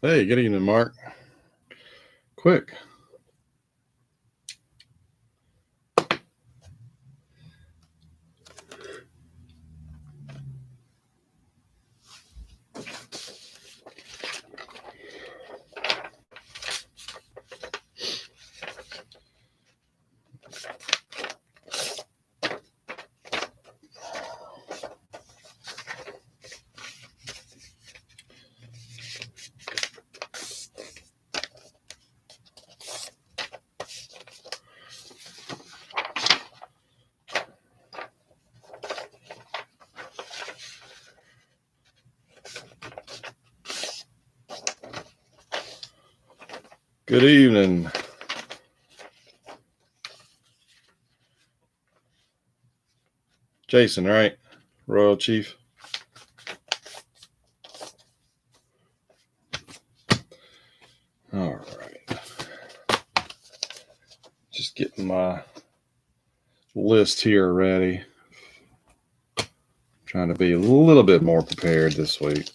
Hey, good evening, Mark. Quick. Good evening. Jason, right? Royal Chief. All right. Just getting my list here ready. Trying to be a little bit more prepared this week.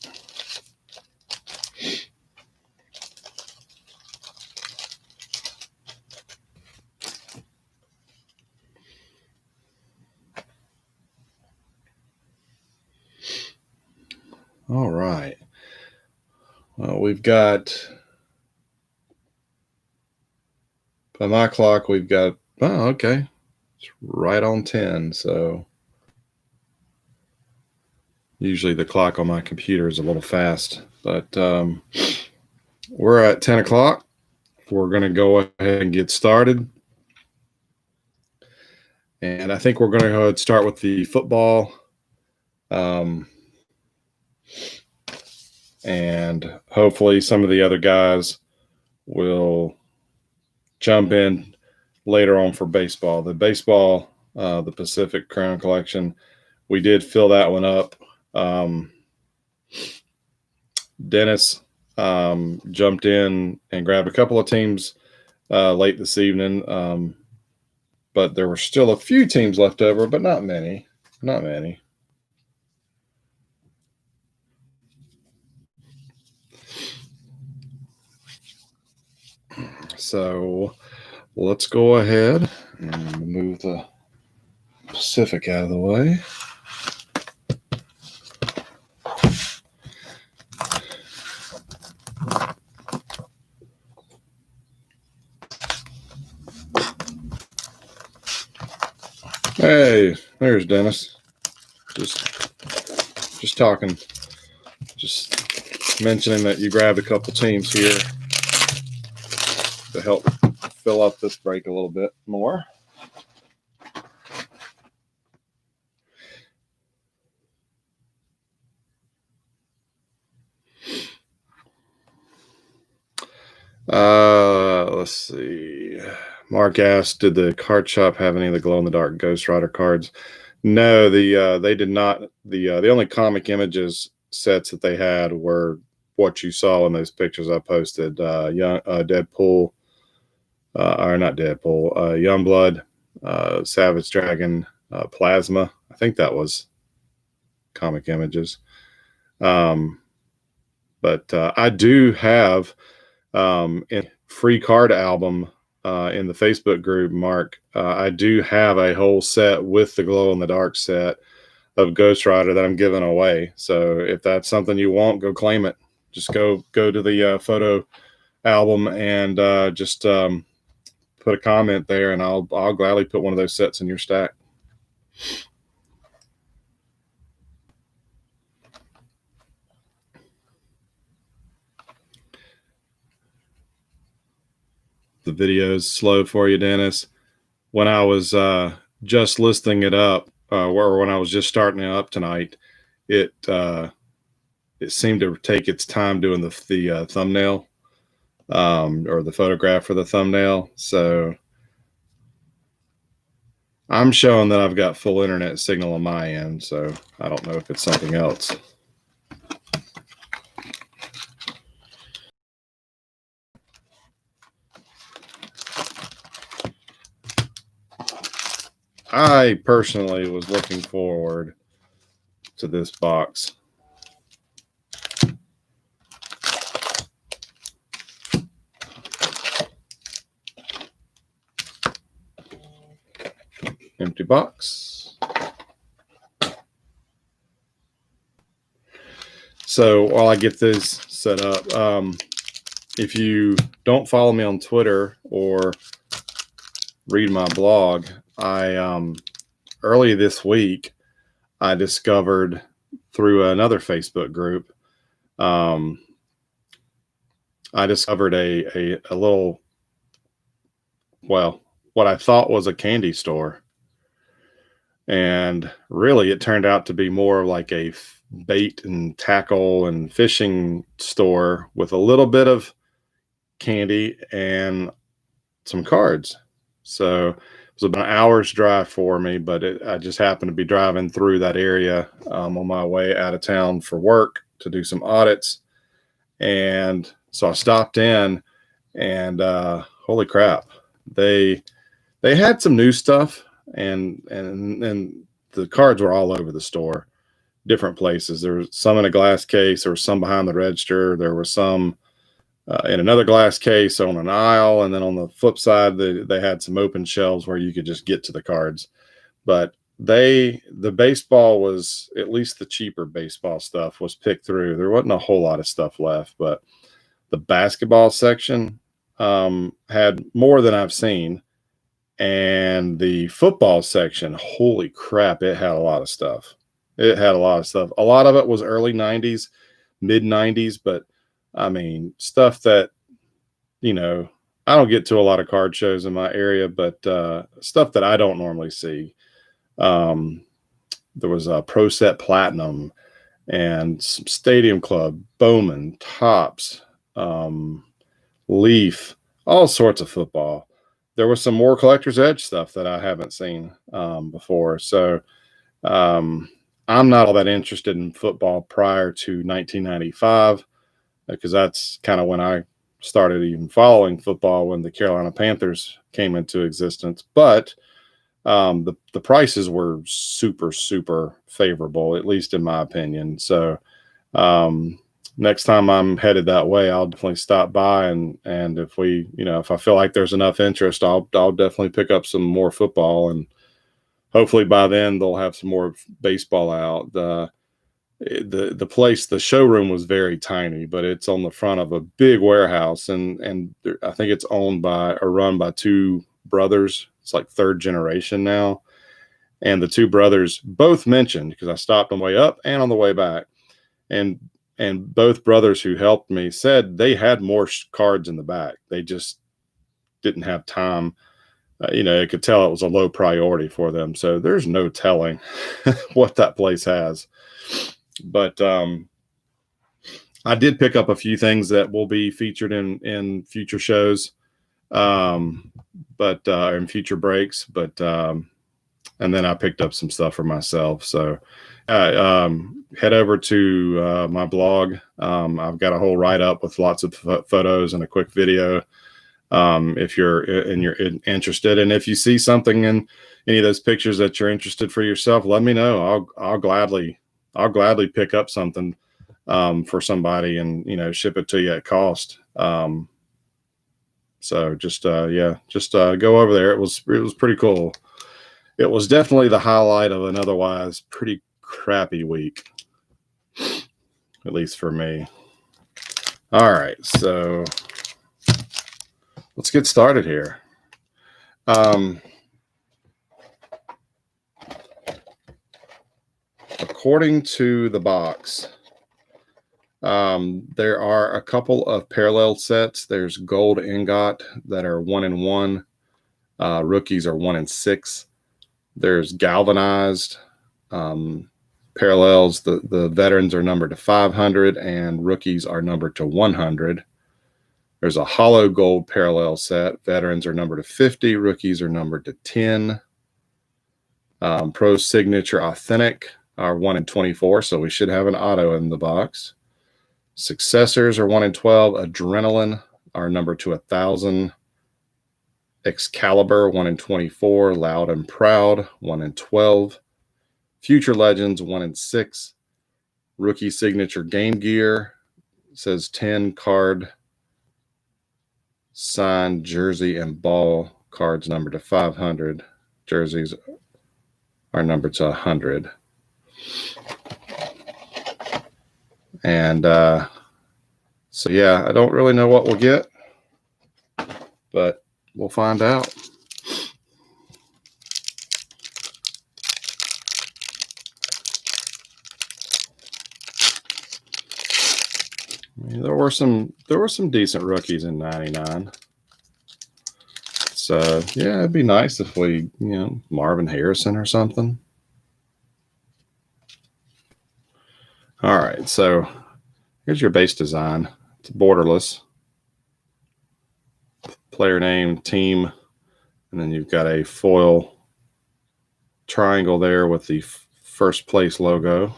All right. Well, we've got, by my clock, we've got, oh, okay. It's right on 10. So usually the clock on my computer is a little fast, but we're at 10 o'clock. We're going to go ahead and get started. And I think we're going to go ahead and start with the football. And hopefully some of the other guys will jump in later on for baseball. The baseball, the Pacific Crown Collection, we did fill that one up. Dennis jumped in and grabbed a couple of teams late this evening, but there were still a few teams left over, but not many. Not many. So let's go ahead and move the Pacific out of the way. Hey, there's Dennis. Just talking. Just mentioning that you grabbed a couple teams here to help fill up this break a little bit more. Let's see. Mark asked, did the card shop have any of the glow-in-the-dark Ghost Rider cards? No, they did not. The only comic images sets that they had were what you saw in those pictures I posted. Deadpool, or not Deadpool, Youngblood, Savage Dragon, Plasma. I think that was comic images. But I do have a free card album in the Facebook group, Mark. I do have a whole set with the glow in the dark set of Ghost Rider that I'm giving away. So if that's something you want, go claim it. Just go to the photo album and just put a comment there, and I'll gladly put one of those sets in your stack. The video is slow for you, Dennis. When I was just listing it up, or when I was just starting it up tonight, it seemed to take its time doing the thumbnail or the photograph for the thumbnail. So I'm showing that I've got full internet signal on my end, so I don't know if it's something else. I personally was looking forward to this box. Empty box. So while I get this set up, if you don't follow me on Twitter or read my blog, I early this week I discovered through another Facebook group, I discovered a little, well, what I thought was a candy store. And really, it turned out to be more like a bait and tackle and fishing store with a little bit of candy and some cards. So it was about an hour's drive for me, but I just happened to be driving through that area on my way out of town for work to do some audits. And so I stopped in, and holy crap, they had some new stuff, and the cards were all over the store, different places. There was some in a glass case, there was some behind the register, there was some in another glass case on an aisle, and then on the flip side, they had some open shelves where you could just get to the cards. But the baseball was, at least the cheaper baseball stuff was picked through. There wasn't a whole lot of stuff left, but the basketball section had more than I've seen. And the football section, holy crap, it had a lot of stuff. It had a lot of stuff. A lot of it was early 90s, mid 90s, but I mean, stuff that, I don't get to a lot of card shows in my area, but stuff that I don't normally see. There was a Pro Set Platinum and some Stadium Club, Bowman, Topps, Leaf, all sorts of football. There was some more Collector's Edge stuff that I haven't seen before. So I'm not all that interested in football prior to 1995, because that's kind of when I started even following football, when the Carolina Panthers came into existence. But the prices were super, super favorable, at least in my opinion. So next time I'm headed that way, I'll definitely stop by, and if if I feel like there's enough interest, I'll definitely pick up some more football, and hopefully by then they'll have some more baseball out. The place, the showroom was very tiny, but it's on the front of a big warehouse, and I think it's owned by or run by two brothers. It's like third generation now, and the two brothers both mentioned, because I stopped on the way up and on the way back, and both brothers who helped me said they had more cards in the back. They just didn't have time. You could tell it was a low priority for them. So there's no telling what that place has. But I did pick up a few things that will be featured in future shows, but in future breaks. But and then I picked up some stuff for myself. So head over to my blog. I've got a whole write-up with lots of photos and a quick video, if you're interested. And if you see something in any of those pictures that you're interested for yourself, let me know. I'll gladly pick up something for somebody and ship it to you at cost. So just go over there. It was pretty cool. It was definitely the highlight of an otherwise pretty crappy week, at least for me. All right, so let's get started here. According to the box, there are a couple of parallel sets. There's gold ingot that are 1-in-1. Rookies are 1-in-6. There's galvanized parallels. The veterans are numbered to 500 and rookies are numbered to 100. There's a hollow gold parallel set. Veterans are numbered to 50. Rookies are numbered to 10. Pro Signature Authentic are 1-in-24, so we should have an auto in the box. Successors are 1-in-12. Adrenaline are numbered to 1,000. Excalibur 1-in-24. Loud and Proud 1-in-12. Future Legends 1-in-6. Rookie Signature Game Gear says 10 card signed jersey and ball cards numbered to 500. Jerseys our number to 100. And so, yeah, I don't really know what we'll get, but we'll find out. I mean, there were some decent rookies in 99. So, yeah, it'd be nice if we, Marvin Harrison or something. All right, so here's your base design. It's borderless. Player name, team, and then you've got a foil triangle there with the first place logo.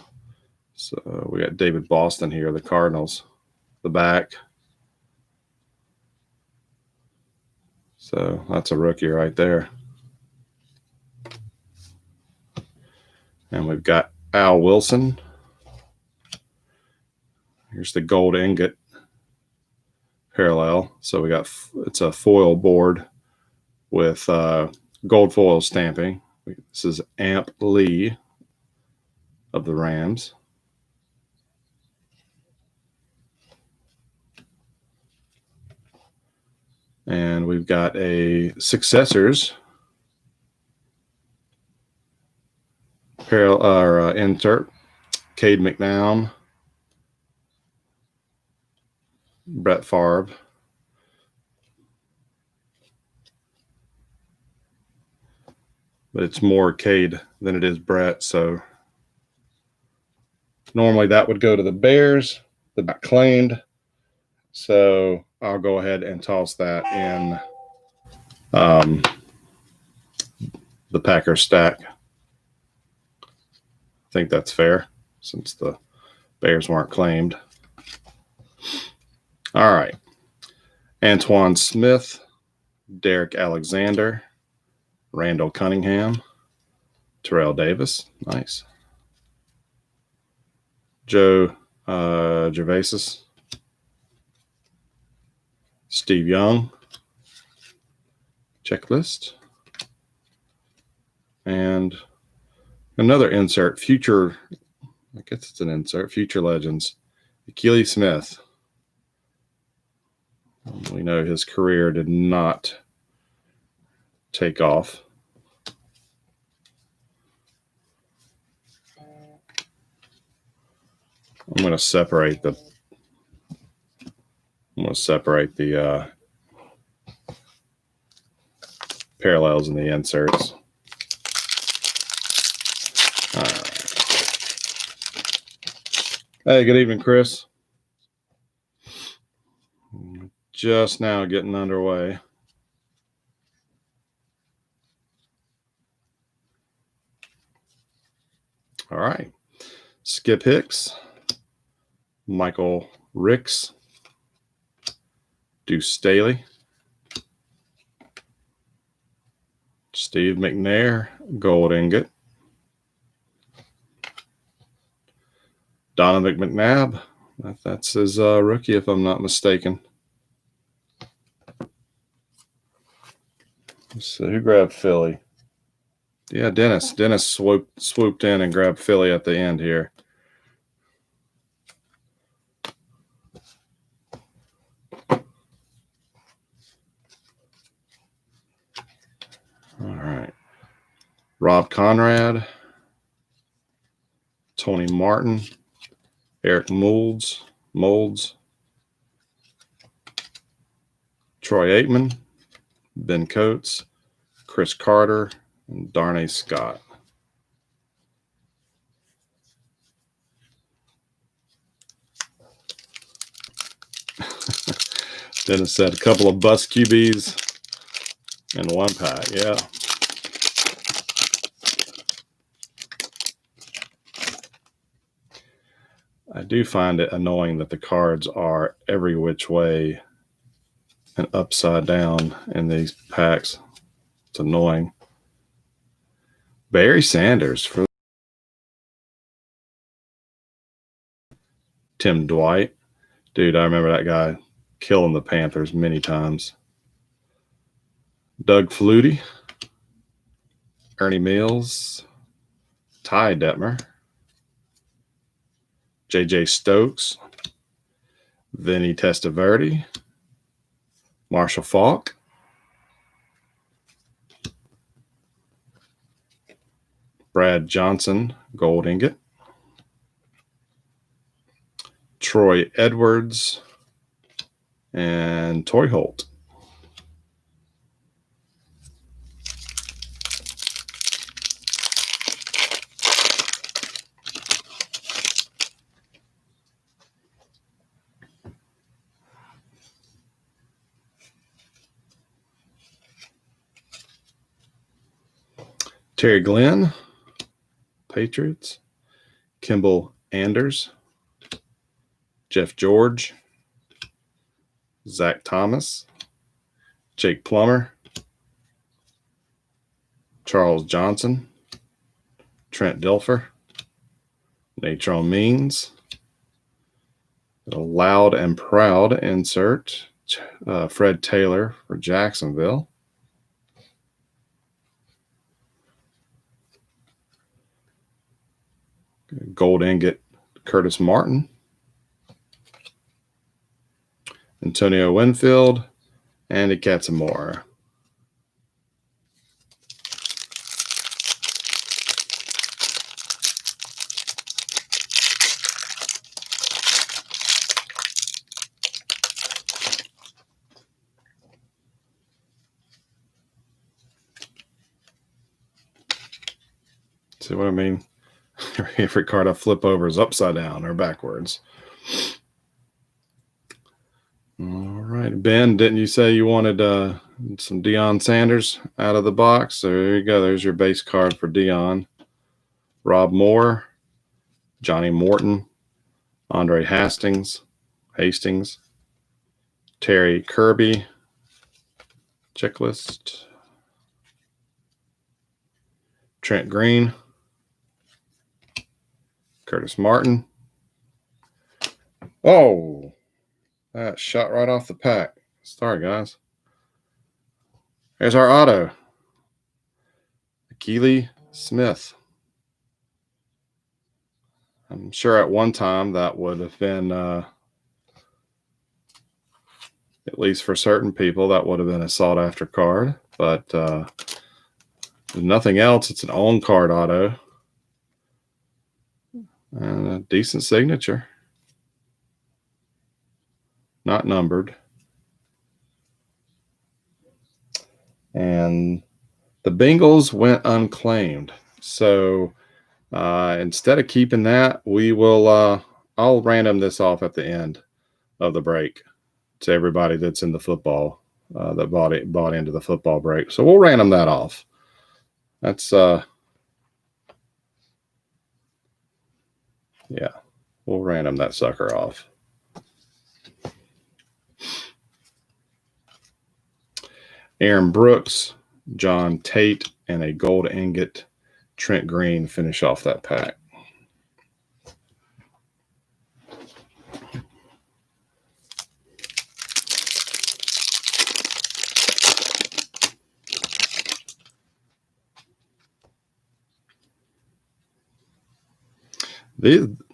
So we got David Boston here, the Cardinals, the back. So that's a rookie right there. And we've got Al Wilson. Here's the gold ingot parallel. So it's a foil board with gold foil stamping. This is Amp Lee of the Rams. And we've got a successors insert. Cade McNown, Brett Favre. But it's more Cade than it is Brett, so normally that would go to the Bears. They're not claimed, so I'll go ahead and toss that in the Packers stack. I think that's fair since the Bears weren't claimed. All right. Antoine Smith, Derek Alexander, Randall Cunningham, Terrell Davis. Nice. Joe Gervasis, Steve Young, checklist, and another insert, future, I guess it's an insert, future legends, Akili Smith. We know his career did not take off. I'm going to separate the parallels in the inserts. Hey, good evening, Chris. Just now getting underway. All right. Skip Hicks, Michael Ricks, Deuce Staley, Steve McNair, gold ingot, Donovan McNabb, that's his rookie if I'm not mistaken. So who grabbed Philly? Yeah, Dennis. Dennis swooped in and grabbed Philly at the end here. All right. Rob Conrad, Tony Martin, Eric Molds, Troy Aikman, Ben Coates, Chris Carter, and Darnay Scott. Dennis said a couple of bust QBs in one pack. Yeah. I do find it annoying that the cards are every which way and upside down in these packs. It's annoying. Barry Sanders for Tim Dwight. Dude, I remember that guy killing the Panthers many times. Doug Flutie, Ernie Mills, Ty Detmer, J.J. Stokes, Vinny Testaverde, Marshall Faulk, Brad Johnson, gold ingot, Troy Edwards, and Torrey Holt. Terry Glenn, Patriots, Kimball Anders, Jeff George, Zach Thomas, Jake Plummer, Charles Johnson, Trent Dilfer, Natron Means, a loud and proud insert, Fred Taylor for Jacksonville, gold ingot, Curtis Martin, Antonio Winfield, Andy Katzenmoyer. See what I mean? Every card I flip over is upside down or backwards. All right, Ben, didn't you say you wanted some Deion Sanders out of the box? So there you go. There's your base card for Deion. Rob Moore, Johnny Morton, Andre Hastings, Terry Kirby, checklist, Trent Green, Curtis Martin. Oh, that shot right off the pack. Sorry, guys. There's our auto. Keely Smith. I'm sure at one time that would have been, at least for certain people, that would have been a sought-after card. But if nothing else, it's an on-card auto. And a decent signature. Not numbered. And the Bengals went unclaimed. So instead of keeping that, we will I'll random this off at the end of the break to everybody that's in the football that bought into the football break. So we'll random that off. That's yeah, we'll random that sucker off. Aaron Brooks, John Tate, and a gold ingot, Trent Green, finish off that pack.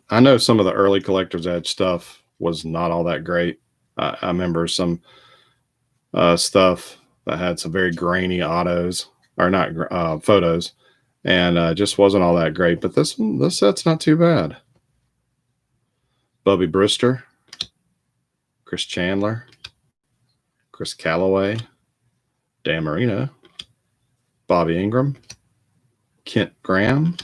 I know some of the early Collector's Edge stuff was not all that great. I remember some stuff that had some very grainy autos, or not photos, and just wasn't all that great. But this set's not too bad. Bubby Brister, Chris Chandler, Chris Callaway, Dan Marino, Bobby Ingram, Kent Graham,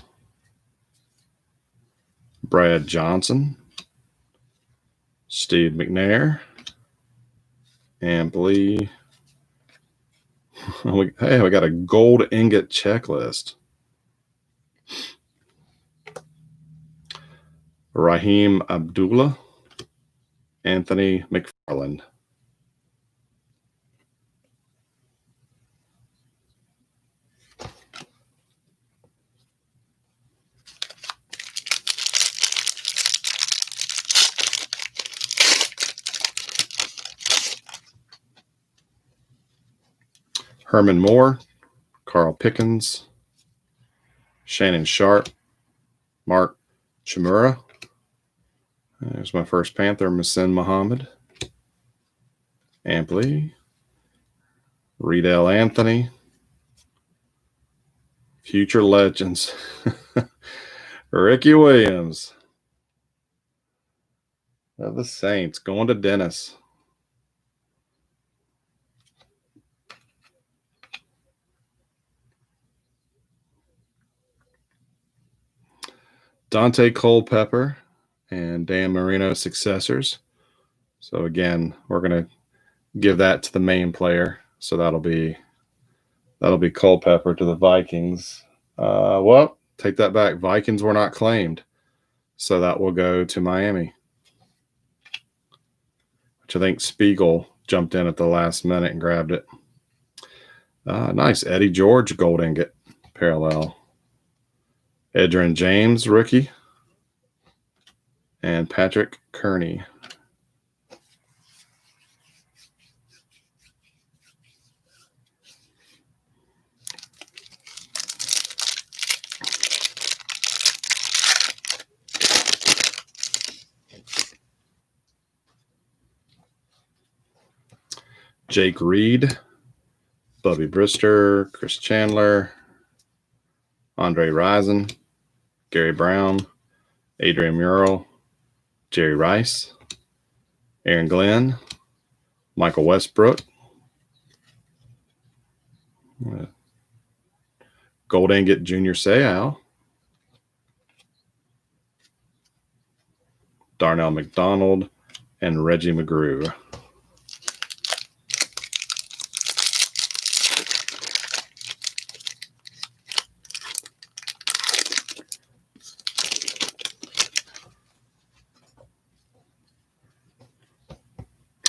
Brad Johnson, Steve McNair, and Lee. Hey, we got a gold ingot checklist. Raheem Abdullah, Anthony McFarland. Herman Moore, Carl Pickens, Shannon Sharp, Mark Chimura. There's my first Panther, Masin Muhammad. Ampli. Riedel Anthony. Future Legends. Ricky Williams. Of the Saints. Going to Dennis. Dante Culpepper and Dan Marino successors. So again, we're going to give that to the main player. So that'll be Culpepper to the Vikings. Well, take that back. Vikings were not claimed. So that will go to Miami, which I think Spiegel jumped in at the last minute and grabbed it. Nice. Eddie George gold ingot parallel. Edgerrin James rookie. And Patrick Kearney. Jake Reed, Bubby Brister, Chris Chandler, Andre Rison, Gary Brown, Adrian Murrell, Jerry Rice, Aaron Glenn, Michael Westbrook, gold ingot Junior Seau, Darnell McDonald, and Reggie McGrew.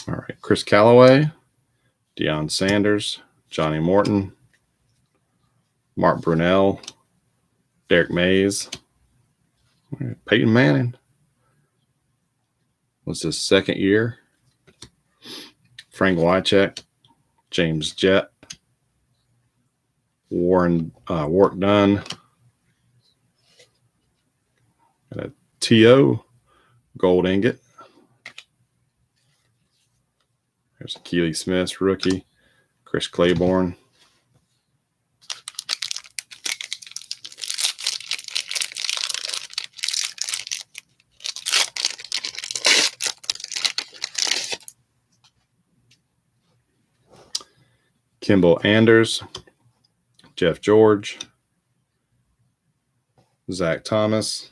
All right, Chris Callaway, Deion Sanders, Johnny Morton, Mark Brunell, Derek Mays, Peyton Manning. Was his second year. Frank Wycheck, James Jett, Warren Wark Dunn, and a T.O. gold ingot. There's a Keely Smith rookie, Chris Claiborne. Kimball Anders, Jeff George, Zach Thomas,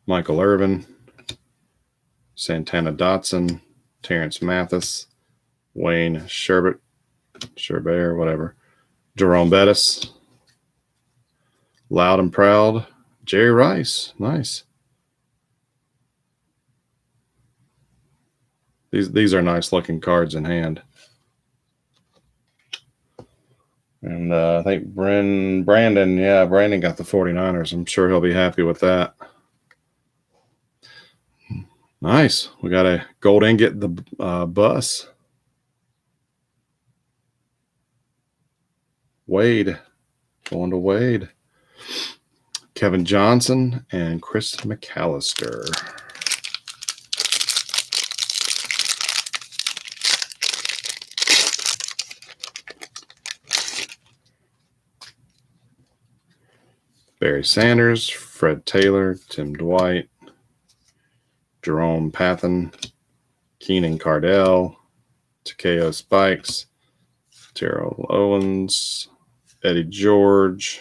Michael Irvin, Santana Dotson, Terrence Mathis, Wayne Sherbert, whatever, Jerome Bettis, Loud and Proud, Jerry Rice. Nice. These are nice looking cards in hand. And I think Brandon got the 49ers. I'm sure he'll be happy with that. Nice. We got a gold ingot, the bus. Wade. Going to Wade. Kevin Johnson and Chris McAllister. Barry Sanders, Fred Taylor, Tim Dwight, Jerome Pathan, Keenan Cardell, Takeo Spikes, Terrell Owens, Eddie George,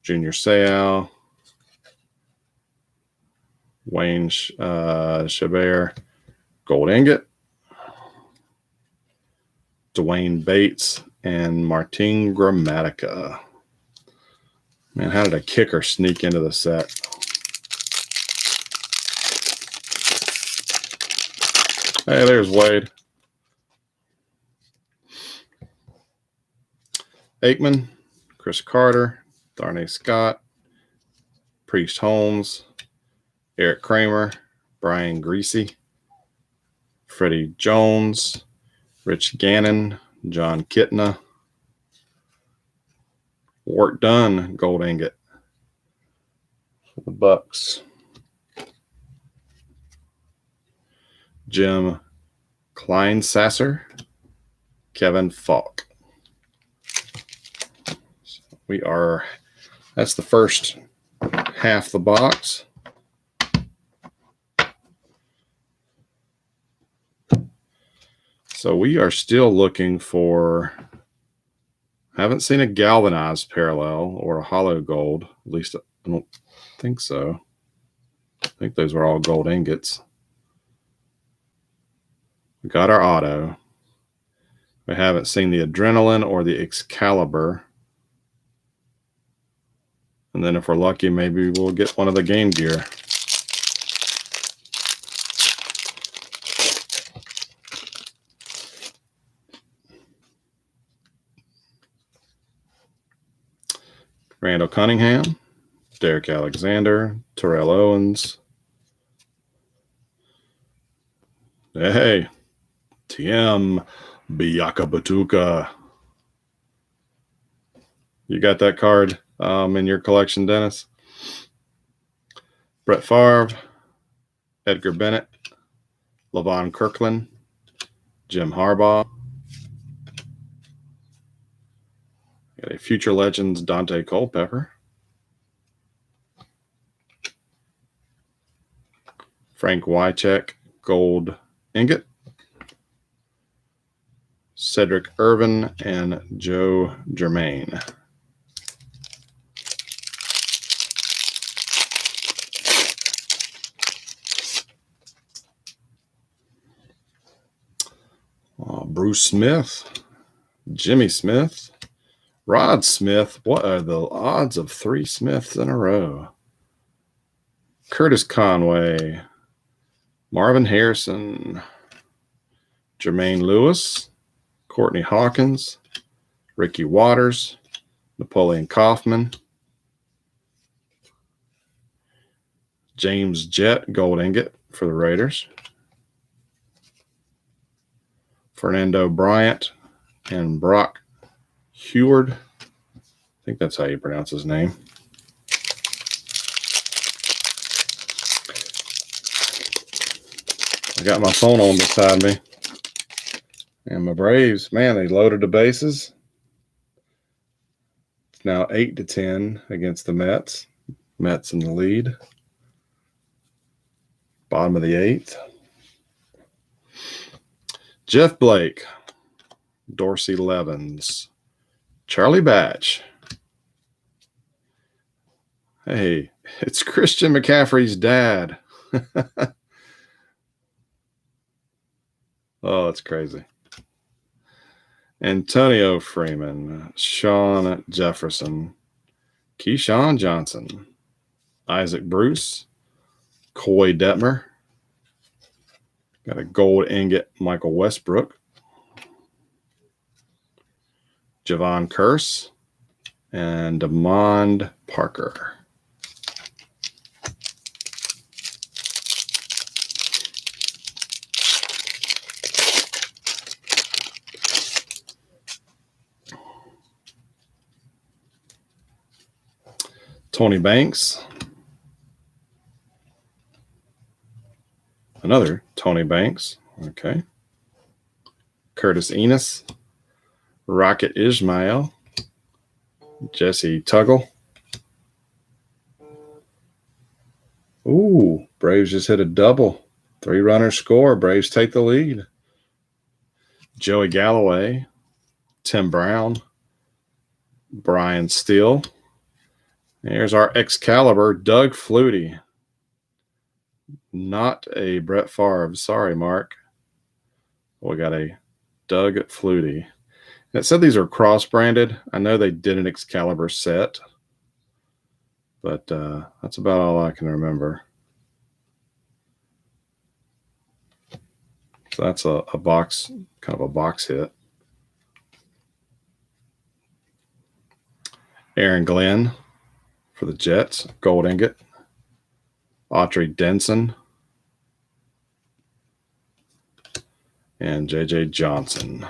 Junior Seau, Wayne Chabert, gold ingot, Dwayne Bates, and Martin Gramatica. Man, how did a kicker sneak into the set? Hey, there's Wade. Aikman, Chris Carter, Darnay Scott, Priest Holmes, Eric Kramer, Brian Greasy, Freddie Jones, Rich Gannon, John Kitna. Wart Dunn, gold ingot for the Bucks. Jim Kleinsasser, Kevin Falk. So that's the first half the box. So we are still looking for, haven't seen a galvanized parallel or a hollow gold. At least I don't think so. I think those were all gold ingots. We got our auto. We haven't seen the Adrenaline or the Excalibur. And then if we're lucky, maybe we'll get one of the Game Gear. Randall Cunningham, Derek Alexander, Terrell Owens. Hey, TM Biaka Batuka. You got that card in your collection, Dennis? Brett Favre, Edgar Bennett, Levon Kirkland, Jim Harbaugh. Got a Future Legends Dante Culpepper. Frank Wycheck, gold ingot. Cedric Irvin and Joe Germain. Bruce Smith, Jimmy Smith, Rod Smith. What are the odds of 3 Smiths in a row? Curtis Conway, Marvin Harrison, Jermaine Lewis, Courtney Hawkins, Ricky Waters, Napoleon Kaufman, James Jett, gold ingot for the Raiders, Fernando Bryant, and Brock Heward. I think that's how you pronounce his name. I got my phone on beside me. And my Braves, man, they loaded the bases. It's now 8-10 against the Mets. Mets in the lead. Bottom of the 8th. Jeff Blake, Dorsey Levens, Charlie Batch. Hey, it's Christian McCaffrey's dad. Oh, that's crazy. Antonio Freeman, Sean Jefferson, Keyshawn Johnson, Isaac Bruce, Coy Detmer. Got a gold ingot, Michael Westbrook, Javon Curse, and Demond Parker. Tony Banks. Another Tony Banks. Okay. Curtis Enos. Rocket Ismail. Jesse Tuggle. Ooh, Braves just hit a double. 3-runner score. Braves take the lead. Joey Galloway. Tim Brown. Brian Steele. Here's our Excalibur, Doug Flutie. Not a Brett Favre. Sorry, Mark. We got a Doug Flutie. And it said these are cross-branded. I know they did an Excalibur set, but that's about all I can remember. So that's a box, kind of a box hit. Aaron Glenn for the Jets, gold ingot. Autry Denson. And J.J. Johnson.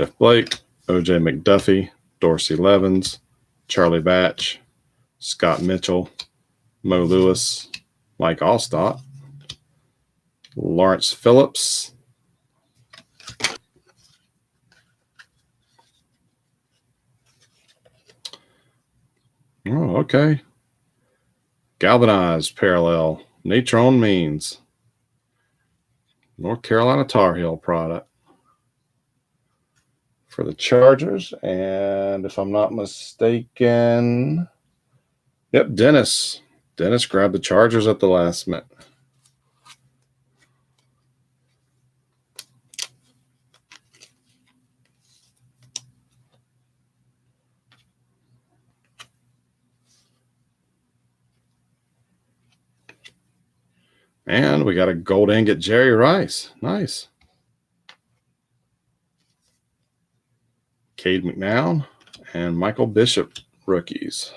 Jeff Blake, O.J. McDuffie, Dorsey Levens, Charlie Batch, Scott Mitchell, Mo Lewis, Mike Allstott, Lawrence Phillips, oh, okay. Galvanized parallel, Natron Means, North Carolina Tar Heel product for the Chargers. And if I'm not mistaken, yep, Dennis. Dennis grabbed the Chargers at the last minute. And we got a gold ingot Jerry Rice. Nice. Cade McNown and Michael Bishop rookies.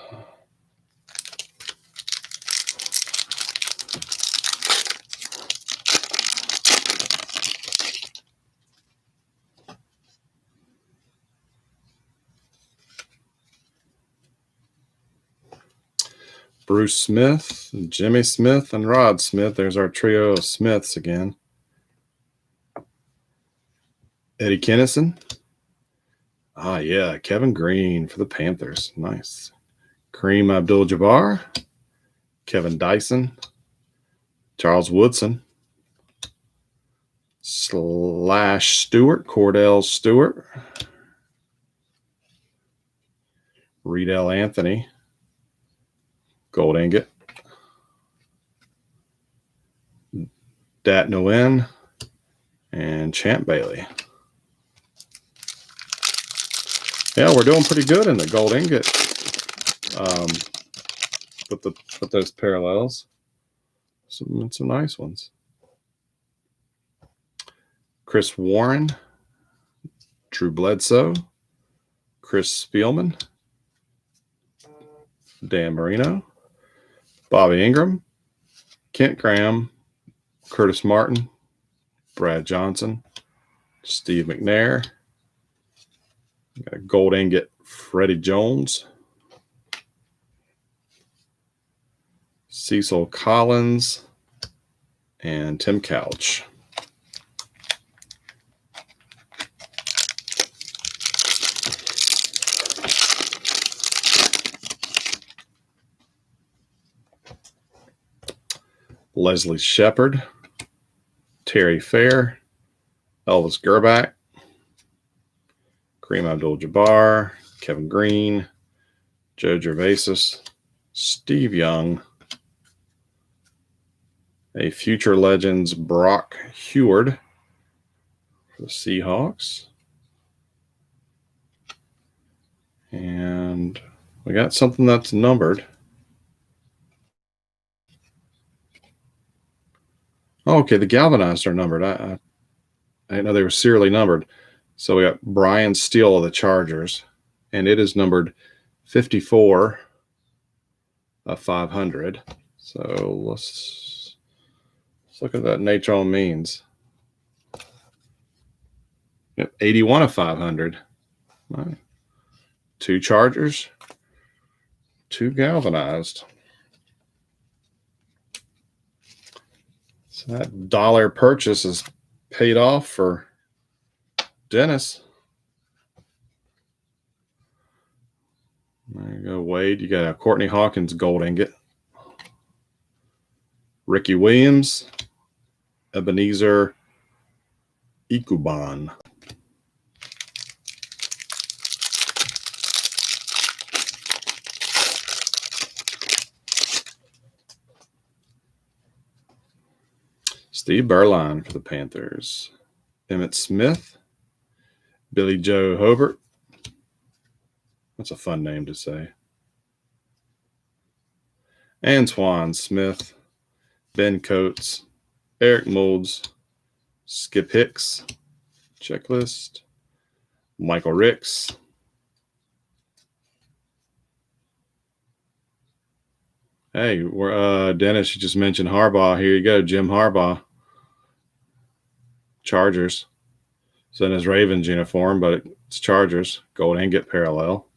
Bruce Smith, Jimmy Smith, and Rod Smith. There's our trio of Smiths again. Eddie Kennison. Ah, yeah, Kevin Green for the Panthers. Nice. Kareem Abdul-Jabbar, Kevin Dyson, Charles Woodson, Slash Stewart, Cordell Stewart, Riedel Anthony, gold ingot, Dat Nguyen, and Champ Bailey. Yeah, we're doing pretty good in the gold ingot. With those parallels, some nice ones. Chris Warren, Drew Bledsoe, Chris Spielman, Dan Marino, Bobby Ingram, Kent Graham, Curtis Martin, Brad Johnson, Steve McNair. Got a gold ingot Freddie Jones, Cecil Collins, and Tim Couch. Leslie Shepard, Terry Fair, Elvis Gerback, Kareem Abdul-Jabbar, Kevin Green, Joe Gervasis, Steve Young, a Future Legends Brock Heward for the Seahawks. And we got something that's numbered. Oh, okay, the galvanized are numbered. I didn't know they were serially numbered. So we got Brian Steele of the Chargers, and it is numbered 54 of 500. So let's look at that Natron Means. Yep, 81 of 500. All right. 2 Chargers, 2 galvanized. So that dollar purchase is paid off for Dennis. There you go, Wade. You got a Courtney Hawkins gold ingot. Ricky Williams, Ebenezer Ikuban. Steve Berline for the Panthers. Emmett Smith, Billy Joe Hobart. That's a fun name to say. Antoine Smith, Ben Coates, Eric Moulds, Skip Hicks, checklist, Michael Ricks, hey, Dennis, you just mentioned Harbaugh. Here you go, Jim Harbaugh, Chargers. It's in his Ravens uniform, but it's Chargers. Gold ingot parallel.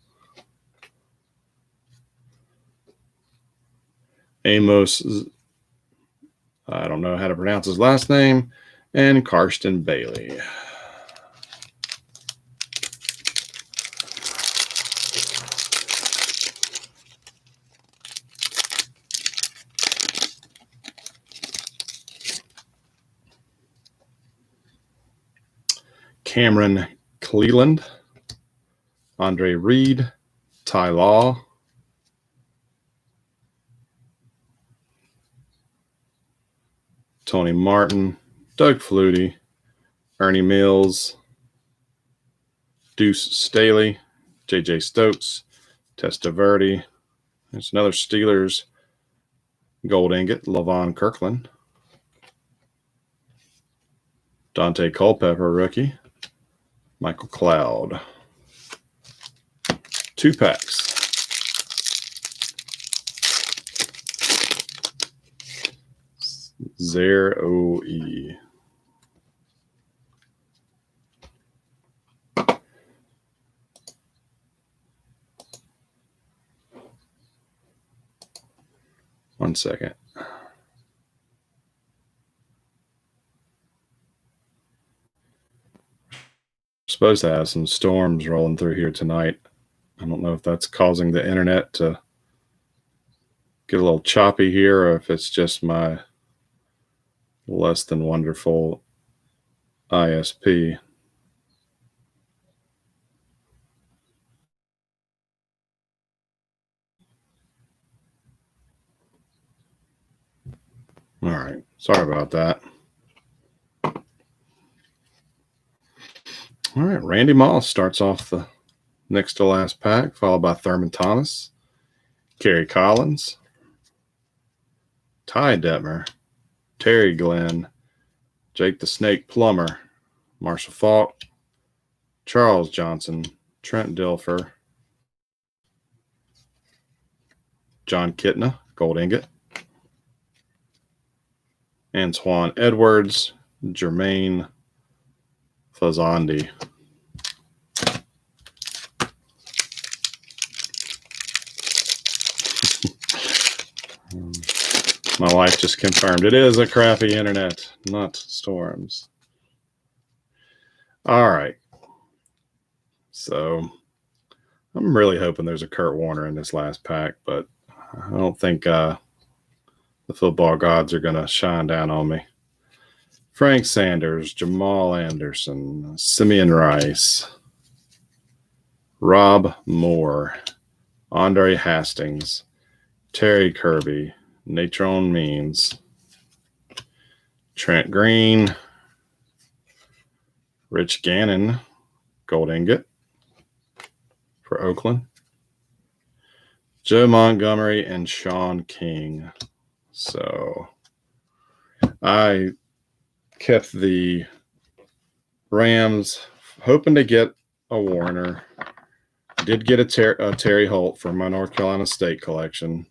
Amos, I don't know how to pronounce his last name, and Karsten Bailey. Cameron Cleland, Andre Reed, Ty Law, Tony Martin, Doug Flutie, Ernie Mills, Deuce Staley, J.J. Stokes, Testaverde. There's another Steelers gold ingot, Lavon Kirkland. Dante Culpepper, rookie. Michael Cloud. 2 packs. Zero-E. One second. Supposed to have some storms rolling through here tonight. I don't know if that's causing the internet to get a little choppy here or if it's just my less than wonderful ISP. All right. Sorry about that. All right. Randy Moss starts off the next to last pack, followed by Thurman Thomas, Kerry Collins, Ty Detmer, Terry Glenn, Jake the Snake Plummer, Marshall Falk, Charles Johnson, Trent Dilfer, John Kitna, gold ingot, Antoine Edwards, Jermaine Fazandi. My wife just confirmed it is a crappy internet, not storms. All right. So I'm really hoping there's a Kurt Warner in this last pack, but I don't think the football gods are going to shine down on me. Frank Sanders, Jamal Anderson, Simeon Rice, Rob Moore, Andre Hastings, Terry Kirby, Natron Means, Trent Green, Rich Gannon, gold ingot for Oakland, Joe Montgomery, and Sean King. So I kept the Rams hoping to get a Warner. Did get a Terry Holt for my North Carolina State collection.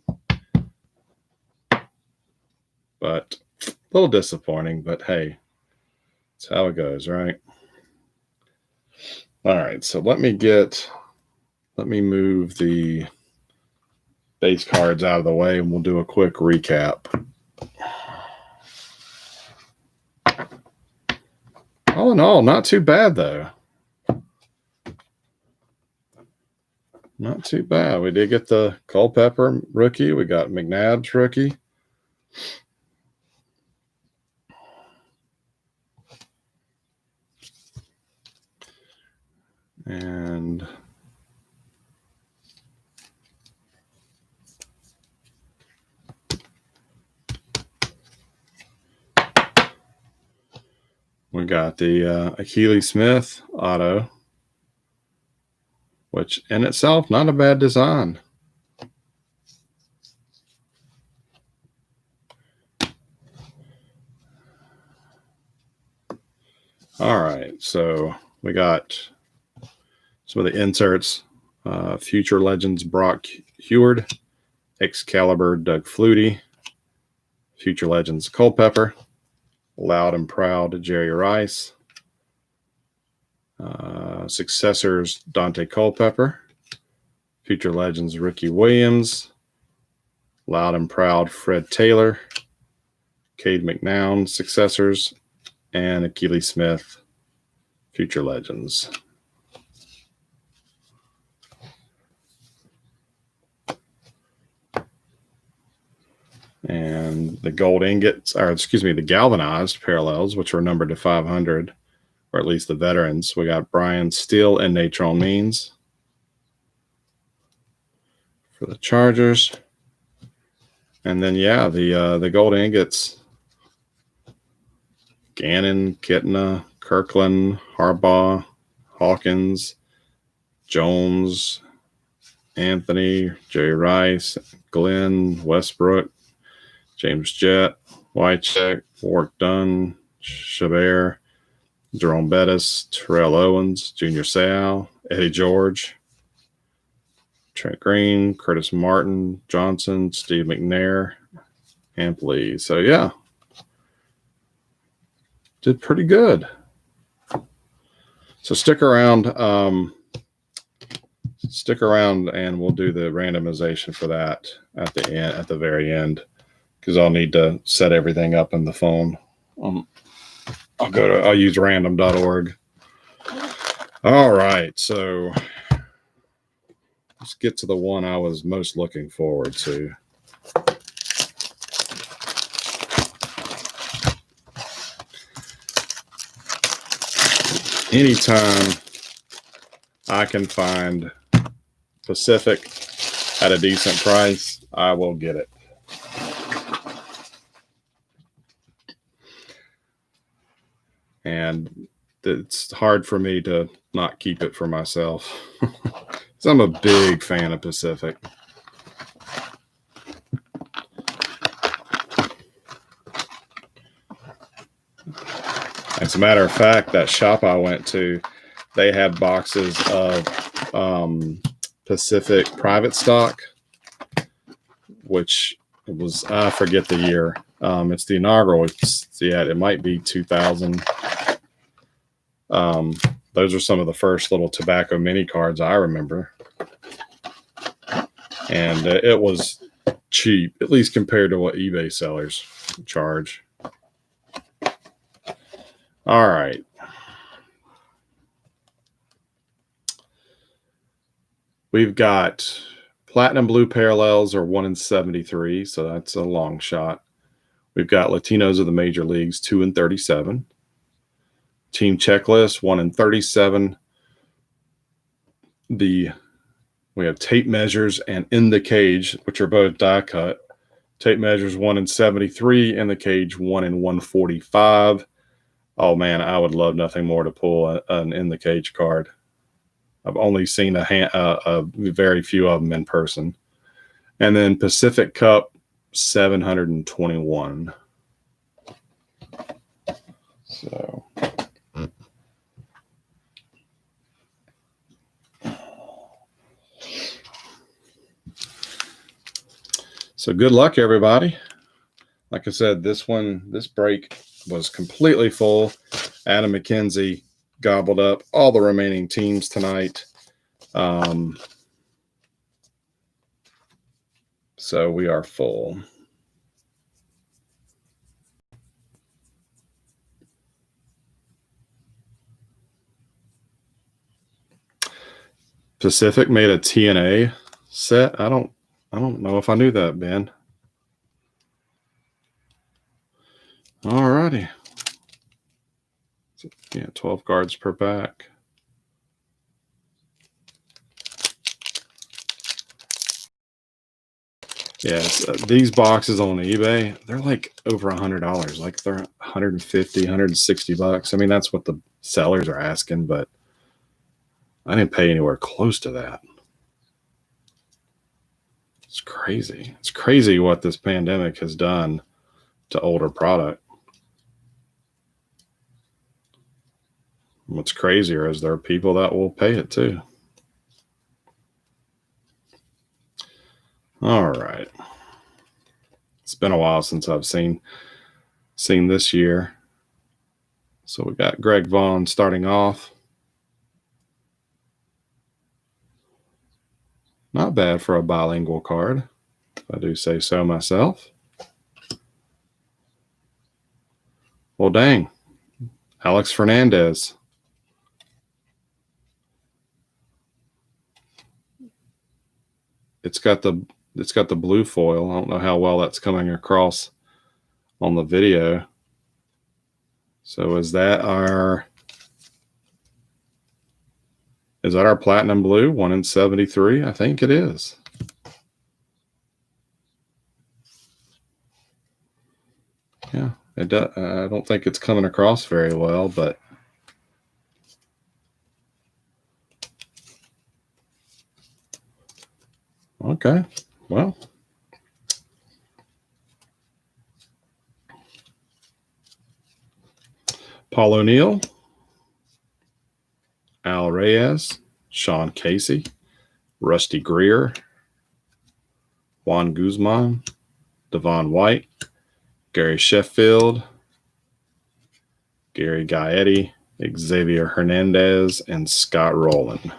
But a little disappointing, but hey, that's how it goes, right? All right, so let me move the base cards out of the way and we'll do a quick recap. All in all, not too bad though. Not too bad. We did get the Culpepper rookie. We got McNabb's rookie. And we got the Akili Smith auto, which in itself, not a bad design. All right, so we got some of the inserts. Future Legends Brock Heward, Excalibur Doug Flutie, Future Legends Culpepper, Loud and Proud Jerry Rice, Successors, Dante Culpepper. Future Legends, Ricky Williams. Loud and Proud, Fred Taylor. Cade McNown, Successors. And Achilles Smith, Future Legends. And the gold ingots, or excuse me, the galvanized parallels, which were numbered to 500, or at least the veterans. We got Brian Steele and Natron Means for the Chargers. And then, yeah, the gold ingots, Gannon, Kitna, Kirkland, Harbaugh, Hawkins, Jones, Anthony, Jerry Rice, Glenn, Westbrook, James Jett, Wycheck, Warwick Dunn, Chabert, Jerome Bettis, Terrell Owens, Junior Seau, Eddie George, Trent Green, Curtis Martin, Johnson, Steve McNair, and Lee. So, yeah, did pretty good. So stick around. Stick around, and we'll do the randomization for that at the end, at the very end, because I'll need to set everything up in the phone. I'll use random.org. All right, so let's get to the one I was most looking forward to. Anytime I can find Pacific at a decent price, I will get it. And it's hard for me to not keep it for myself. So I'm a big fan of Pacific. As a matter of fact, that shop I went to, they had boxes of Pacific private stock, which it was, I forget the year. It's the inaugural. It might be 2000. Those are some of the first little tobacco mini cards I remember. And it was cheap, at least compared to what eBay sellers charge. All right. We've got platinum blue parallels are 1 in 73, so that's a long shot. We've got Latinos of the major leagues, 2 in 37. Team checklist, 1 in 37. We have tape measures and in the cage, which are both die cut. Tape measures 1 in 73, in the cage 1 in 145. Oh man, I would love nothing more to pull an in the cage card. I've only seen a very few of them in person. And then Pacific Cup, 721. So good luck, everybody. Like I said, this break was completely full. Adam McKenzie gobbled up all the remaining teams tonight. So we are full. Pacific made a TNA set. I don't know if I knew that, Ben. All righty. Yeah, 12 cards per pack. Yes, these boxes on eBay, they're like over $100. Like they're 150, 160 bucks. I mean, that's what the sellers are asking, but I didn't pay anywhere close to that. It's crazy. It's crazy what this pandemic has done to older product. What's crazier is there are people that will pay it too. All right. It's been a while since I've seen this year. So we got Greg Vaughn starting off. Not bad for a bilingual card, if I do say so myself. Well, dang. Alex Fernandez. It's got the blue foil. I don't know how well that's coming across on the video. So is that our platinum blue? 1 in 73? I think it is. Yeah, it does. I don't think it's coming across very well, but okay. Well, Paul O'Neill, Al Reyes, Sean Casey, Rusty Greer, Juan Guzman, Devon White, Gary Sheffield, Gary Gaetti, Xavier Hernandez, and Scott Rowland.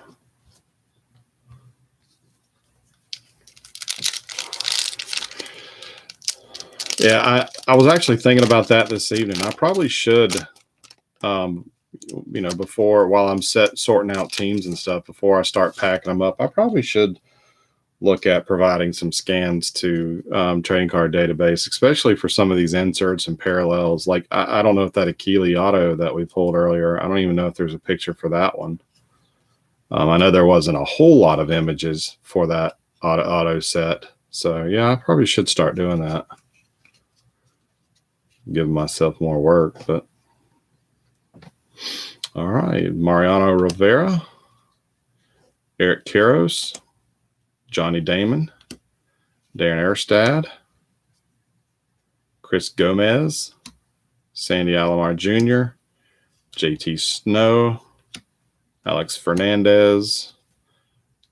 Yeah, I was actually thinking about that this evening. I probably should, before, while I'm sorting out teams and stuff, before I start packing them up, I probably should look at providing some scans to trading card database, especially for some of these inserts and parallels. Like, I don't know if that Achille auto that we pulled earlier, I don't even know if there's a picture for that one. I know there wasn't a whole lot of images for that auto set. So, yeah, I probably should start doing that. Giving myself more work, but all right. Mariano Rivera, Eric Karros, Johnny Damon, Darren Erstad, Chris Gomez, Sandy Alomar Jr., JT Snow, Alex Fernandez,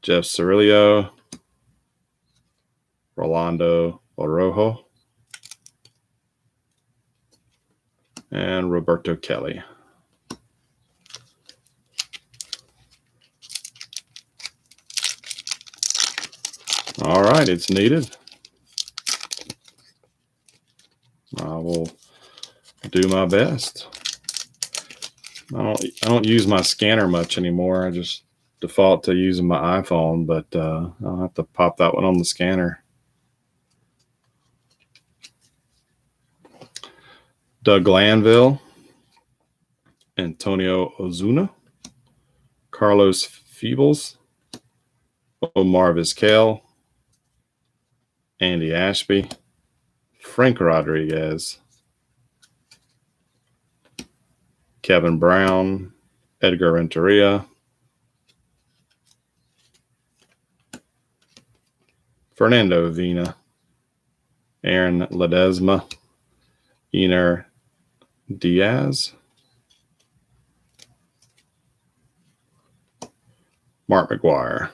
Jeff Cirillo, Rolando Orojo, and Roberto Kelly. All right, it's needed. I will do my best. I don't use my scanner much anymore. I just default to using my iPhone, but I'll have to pop that one on the scanner. Doug Glanville, Antonio Ozuna, Carlos Feebles, Omar Vizquel, Andy Ashby, Frank Rodriguez, Kevin Brown, Edgar Renteria, Fernando Vina, Aaron Ledesma, Ener Diaz, Mark McGuire.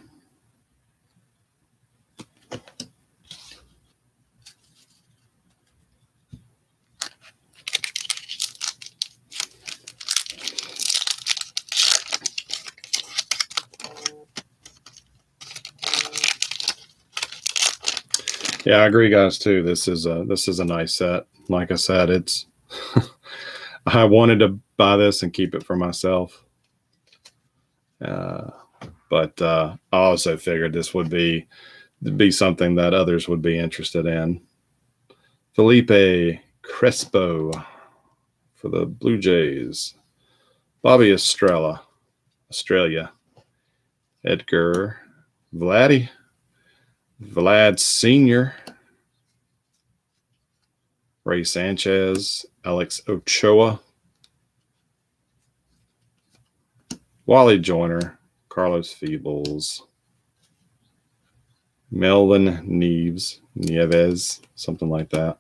Yeah, I agree, guys. Too. This is a nice set. Like I said, it's. I wanted to buy this and keep it for myself, but I also figured this would be something that others would be interested in. Felipe Crespo for the Blue Jays. Bobby Estrella, Australia. Edgar Vlad Sr., Ray Sanchez, Alex Ochoa, Wally Joyner, Carlos Feebles, Melvin Nieves, something like that.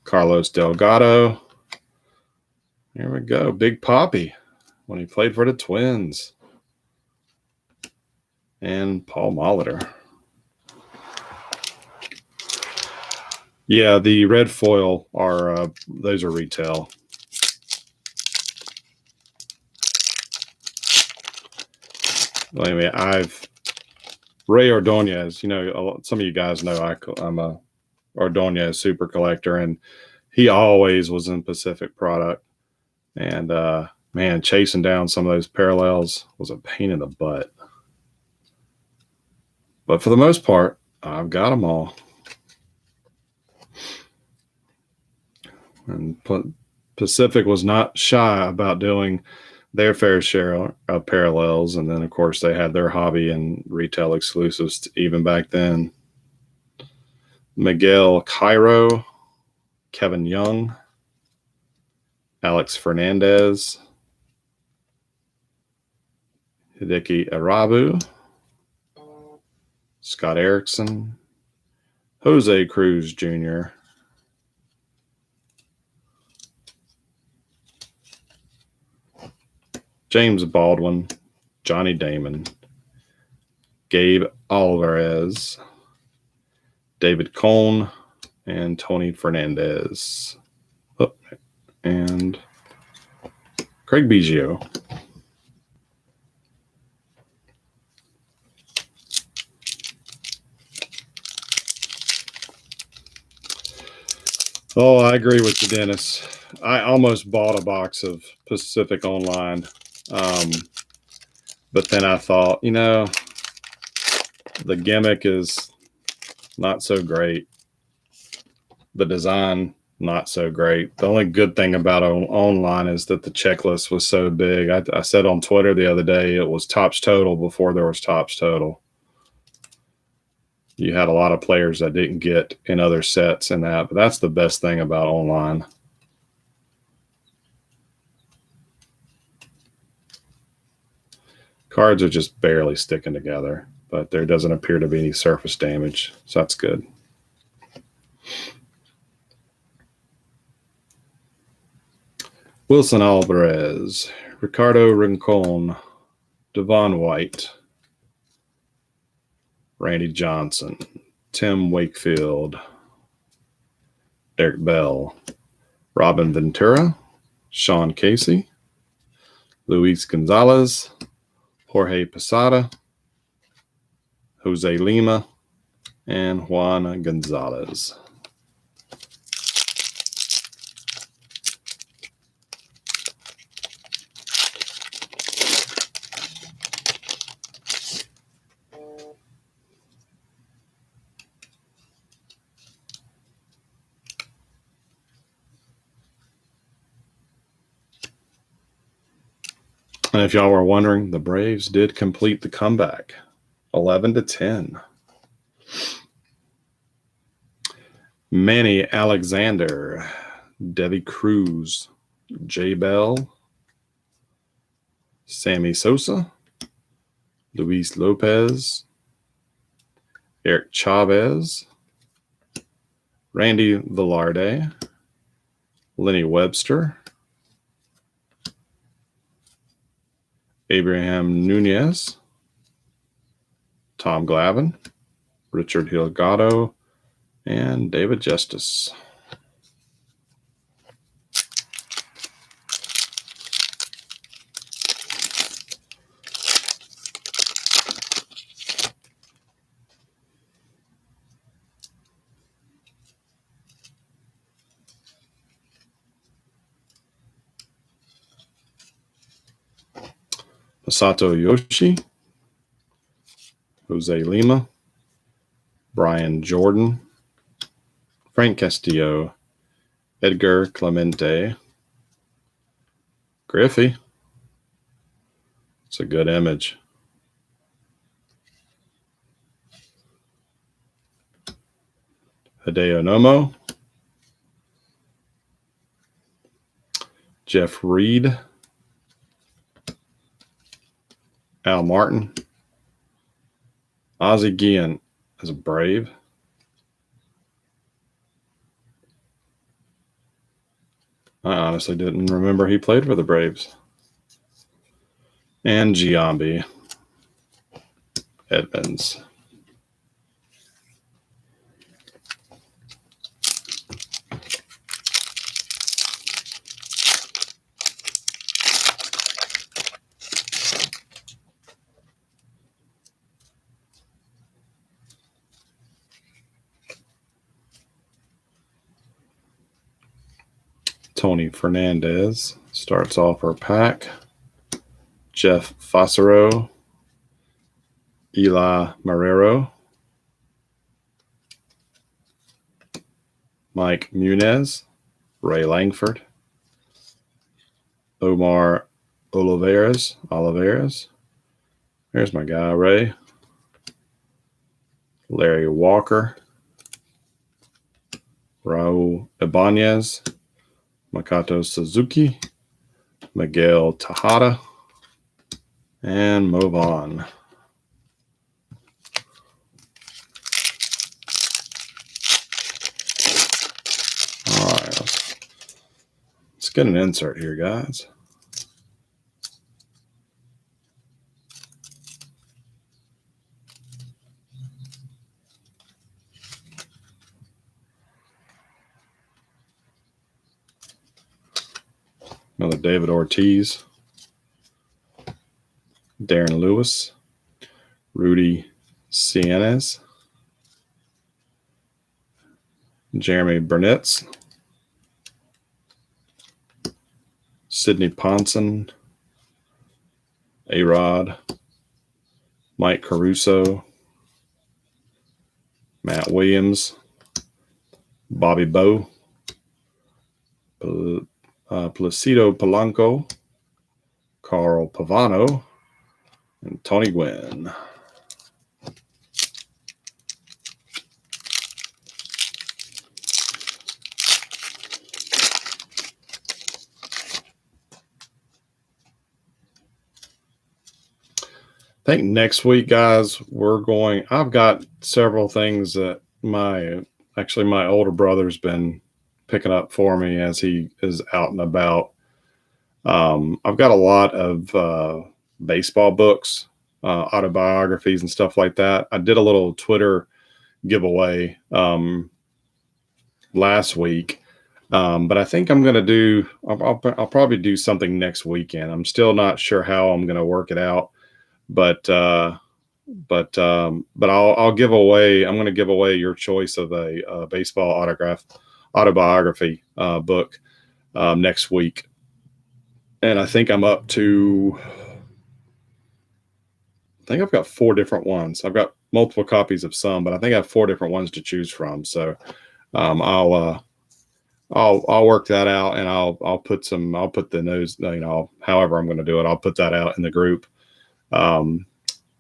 Carlos Delgado. Here we go. Big Poppy when he played for the Twins. And Paul Molitor. Yeah, the red foil are those are retail. Well, anyway, Ray Ordonez, some of you guys know I'm a Ordonez super collector, and he always was in Pacific product. And man, chasing down some of those parallels was a pain in the butt. But for the most part, I've got them all. And Pacific was not shy about doing their fair share of parallels. And then, of course, they had their hobby and retail exclusives even back then. Miguel Cairo, Kevin Young, Alex Fernandez, Hideki Arabu, Scott Erickson, Jose Cruz Jr., James Baldwin, Johnny Damon, Gabe Alvarez, David Cohn, and Tony Fernandez. Oh, and Craig Biggio. Oh, I agree with you, Dennis. I almost bought a box of Pacific Online. But then I thought, the gimmick is not so great. The design, not so great. The only good thing about online is that the checklist was so big. I said on Twitter the other day it was Topps Total before there was Topps Total. You had a lot of players that didn't get in other sets and that, but that's the best thing about online. Cards are just barely sticking together, but there doesn't appear to be any surface damage, so that's good. Wilson Alvarez, Ricardo Rincon, Devon White, Randy Johnson, Tim Wakefield, Derek Bell, Robin Ventura, Sean Casey, Luis Gonzalez, Jorge Posada, Jose Lima, and Juan Gonzalez. And if y'all were wondering, the Braves did complete the comeback, 11-10. Manny Alexander, Debbie Cruz, Jay Bell, Sammy Sosa, Luis Lopez, Eric Chavez, Randy Velarde, Lenny Webster, Abraham Nunez, Tom Glavine, Richard Hilgado, and David Justice. Masato Yoshi, Jose Lima, Brian Jordan, Frank Castillo, Edgar Clemente, Griffey. It's a good image. Hideo Nomo, Jeff Reed, Al Martin, Ozzie Guillen as a Brave, I honestly didn't remember he played for the Braves, and Giambi Edmonds. Tony Fernandez starts off our pack. Jeff Fossero, Eli Marrero, Mike Munez, Ray Langford, Omar Oliveras. There's my guy, Ray. Larry Walker, Raul Ibanez, Makoto Suzuki, Miguel Tejada, and move on. All right, let's get an insert here, guys. Another David Ortiz, Darren Lewis, Rudy Cienez, Jeremy Burnetz, Sidney Ponson, A-Rod, Mike Caruso, Matt Williams, Bobby Bowe, Placido Polanco, Carl Pavano, and Tony Gwynn. I think next week, guys, I've got several things that my older brother's been picking up for me as he is out and about. I've got a lot of baseball books, autobiographies and stuff like that. I did a little Twitter giveaway last week, but I think I'm going to I'll probably do something next weekend. I'm still not sure how I'm going to work it out, but I'll give away. I'm going to give away your choice of a baseball autobiography book next week, and I think I'm up to. I think I've got 4 different ones. I've got multiple copies of some, but I think I have 4 different ones to choose from. So I'll work that out, and I'll put the news. However I'm going to do it, I'll put that out in the group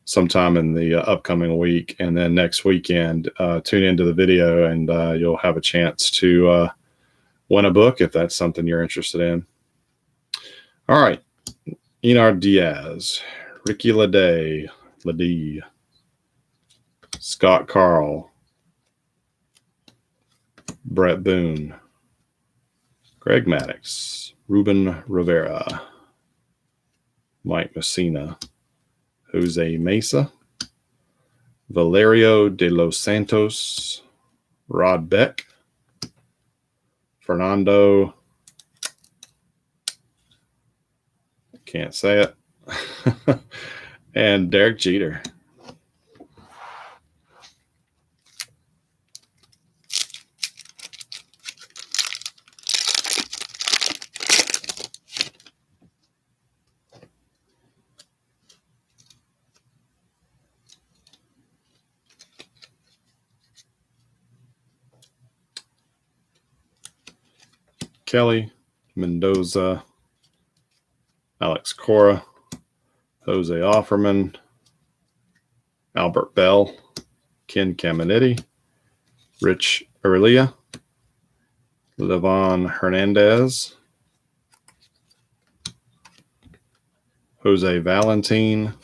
sometime in the upcoming week, and then next weekend tune into the video, and you'll have a chance to win a book if that's something you're interested in. All right, Enar Diaz, Ricky Ledee, Scott Carl, Brett Boone, Greg Maddox, Ruben Rivera, Mike Messina, Jose Mesa, Valerio de los Santos, Rod Beck, Fernando, can't say it, and Derek Jeter. Kelly, Mendoza, Alex Cora, Jose Offerman, Albert Bell, Ken Caminiti, Rich Aurelia, Levon Hernandez, Jose Valentin,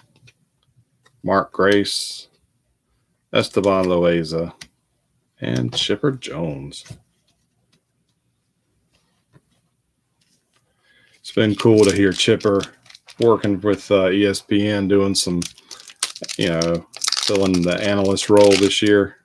Mark Grace, Esteban Loaiza, and Chipper Jones. It's been cool to hear Chipper working with ESPN, doing some, filling the analyst role this year.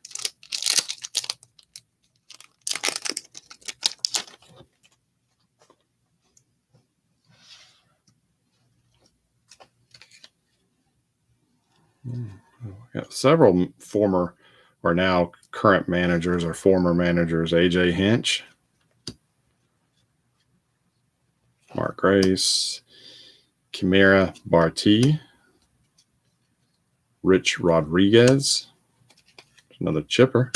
Got several former or now current managers or former managers. AJ Hinch, Mark Grace, Chimera Barty, Rich Rodriguez, another chipper,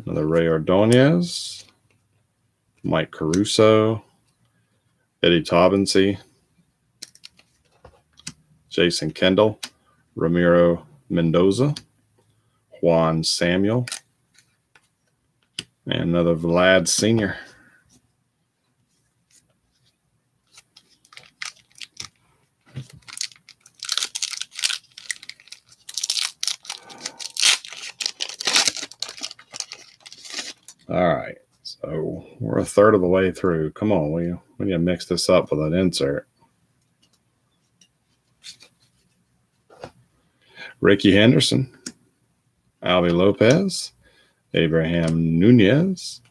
another Ray Ordonez, Mike Caruso, Eddie Taubensee, Jason Kendall, Ramiro Mendoza, Juan Samuel, and another Vlad Sr. All right, so we're a third of the way through. Come on, we need to mix this up with an insert. Ricky Henderson, Albie Lopez, Abraham Nunez,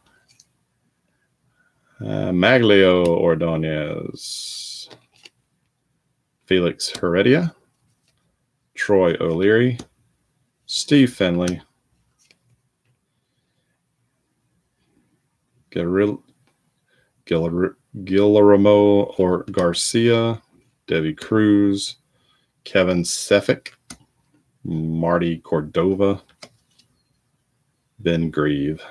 Maglio Ordonez, Felix Heredia, Troy O'Leary, Steve Finley, Guillermo or Garcia, Debbie Cruz, Kevin Sefik, Marty Cordova, Ben Grieve.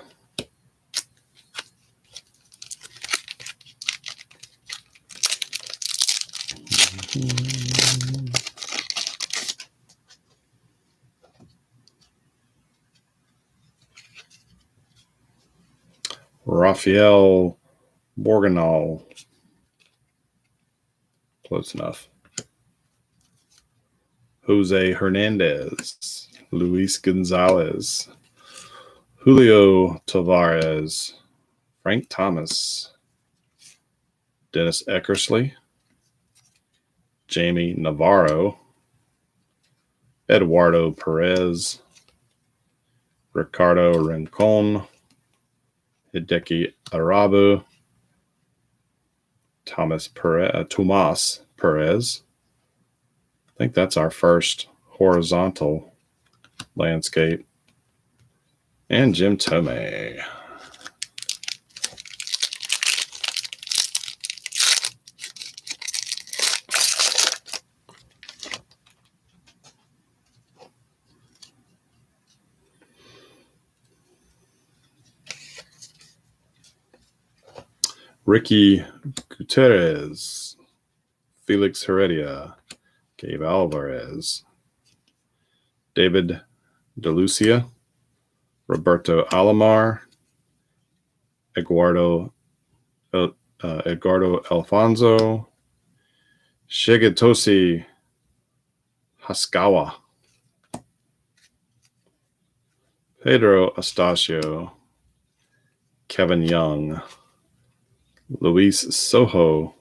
Rafael Borganal. Close enough. Jose Hernandez. Luis Gonzalez. Julio Tavares. Frank Thomas. Dennis Eckersley. Jamie Navarro. Eduardo Perez. Ricardo Rincon. Hideki Arabu. Tomas Perez. I think that's our first horizontal landscape. And Jim Tomei. Ricky Gutierrez, Felix Heredia, Gabe Alvarez, David DeLucia, Roberto Alomar, Edgardo Alfonso, Shigetoshi Haskawa, Pedro Astacio, Kevin Young, Luis Soho,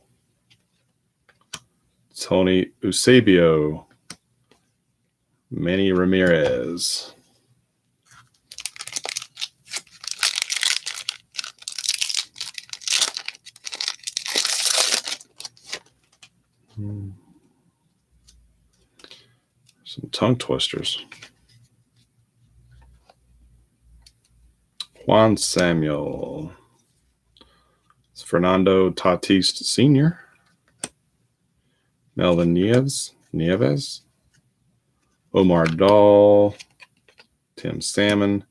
Tony Eusebio, Manny Ramirez. Some tongue twisters. Juan Samuel. It's Fernando Tatis Sr. Melvin Nieves. Omar Dahl. Tim Salmon.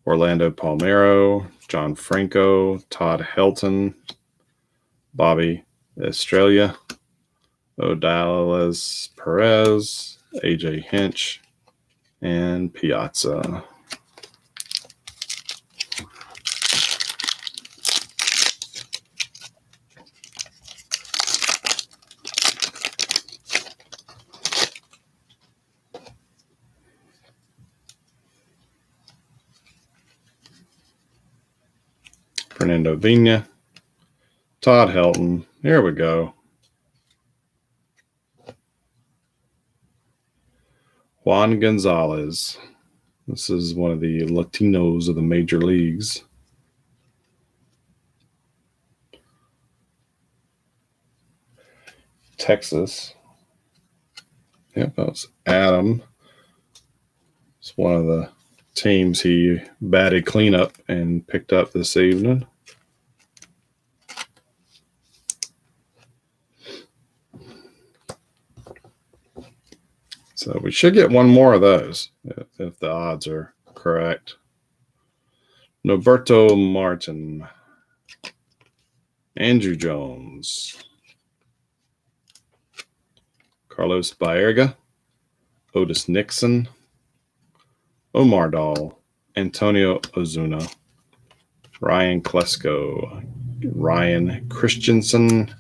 Orlando Palmero. John Franco. Todd Helton. Bobby Estrella. Odales Perez. AJ Hinch. And Piazza. Fernando Vina, Todd Helton. Here we go. Juan Gonzalez. This is one of the Latinos of the major leagues. Texas. Yep, that was Adam. It's one of the teams he batted cleanup and picked up this evening. So we should get one more of those if the odds are correct. Norberto Martin, Andrew Jones, Carlos Baerga, Otis Nixon, Omar Dahl, Antonio Ozuna, Ryan Klesko, Ryan Christensen,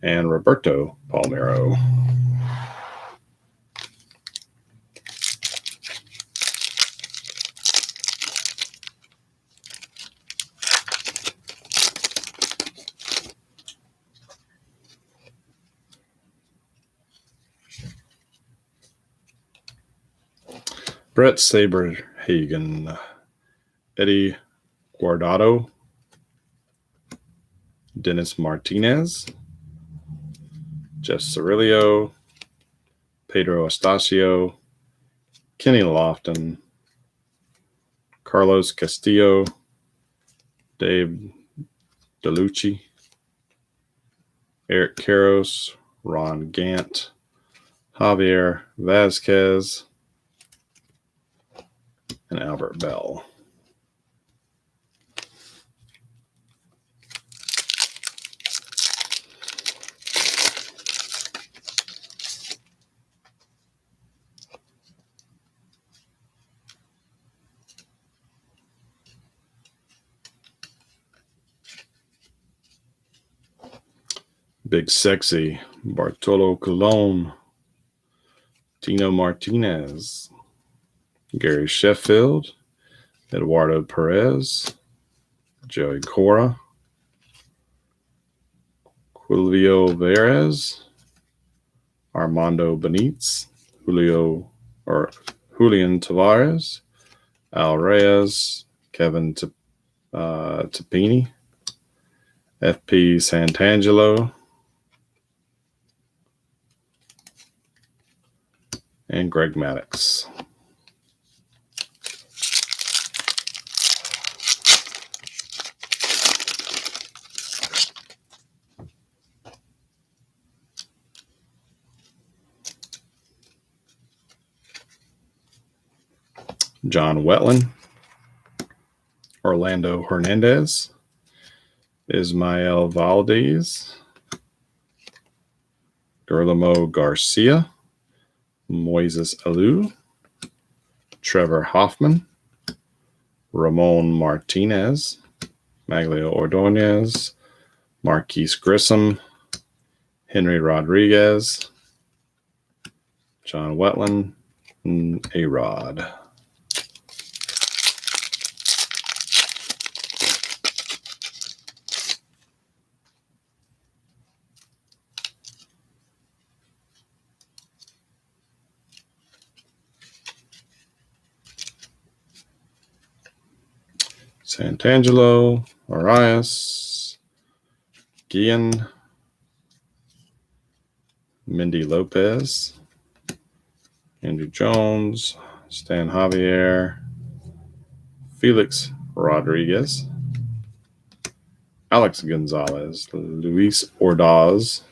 and Roberto Palmero. Brett Saberhagen, Eddie Guardado, Dennis Martinez, Jeff Cirillo, Pedro Estacio, Kenny Lofton, Carlos Castillo, Dave DeLucci, Eric Karros, Ron Gant, Javier Vasquez, and Albert Bell. Big Sexy, Bartolo Colon, Tino Martinez, Gary Sheffield, Eduardo Perez, Joey Cora, Julio Verez, Armando Benitez, Julian Tavares, Al Reyes, Kevin Tapini, FP Santangelo, and Greg Maddux. John Wetland, Orlando Hernandez, Ismael Valdez, Guillermo Garcia, Moises Alou, Trevor Hoffman, Ramon Martinez, Maglio Ordonez, Marquise Grissom, Henry Rodriguez, John Wetland, and A-Rod. Santangelo, Arias, Guillen, Mindy Lopez, Andrew Jones, Stan Javier, Felix Rodriguez, Alex Gonzalez, Luis Ordaz,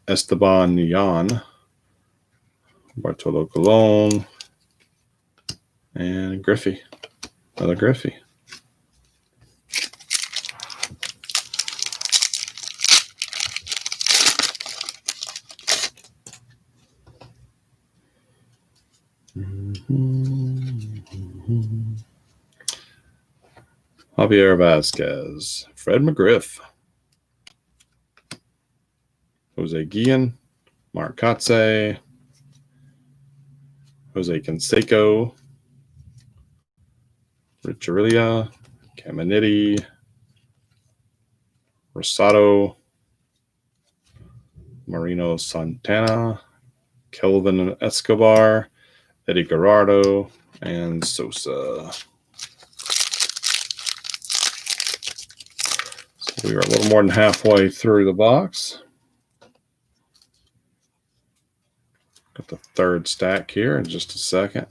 Esteban Yan, Bartolo Colon, and Griffey. Another Griffey. Javier Vasquez, Fred McGriff, Jose Guillen, Mark Kotze, Jose Canseco, Rich Aurelia, Caminiti, Rosado, Marino Santana, Kelvin Escobar, Eddie Gerardo, and Sosa. So we are a little more than halfway through the box. Got the third stack here in just a second.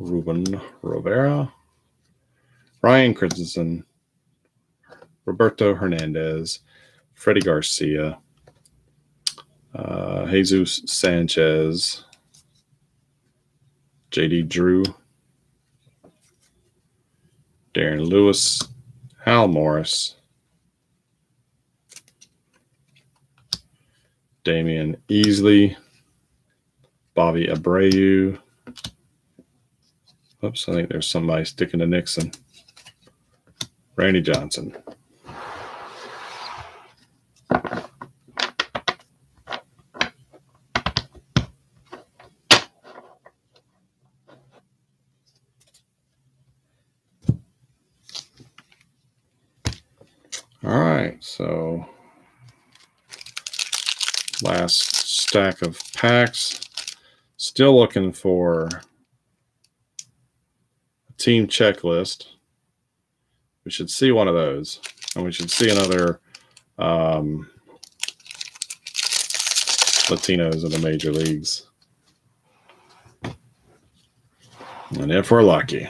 Ruben Rivera, Ryan Christensen, Roberto Hernandez, Freddie Garcia, Jesus Sanchez, JD Drew, Darren Lewis, Hal Morris, Damian Easley, Bobby Abreu. Oops, I think there's somebody sticking to Nixon. Randy Johnson. All right, so last stack of packs. Still looking for a team checklist. We should see one of those, and we should see another Latinos in the major leagues. And if we're lucky,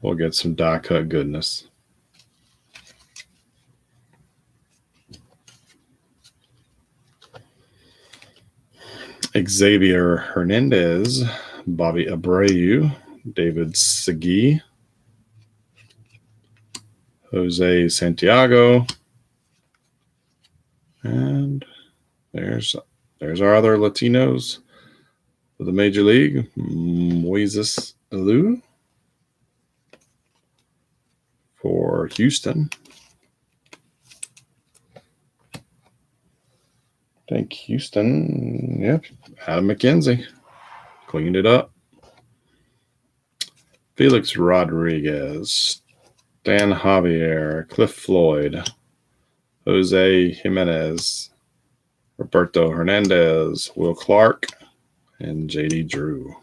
we'll get some die cut goodness. Xavier Hernandez, Bobby Abreu, David Segui, Jose Santiago, and there's our other Latinos for the major league. Moises Alou for Houston. I think Houston, yep. Adam McKenzie cleaned it up. Felix Rodriguez, Dan Javier, Cliff Floyd, Jose Jimenez, Roberto Hernandez, Will Clark, and JD Drew.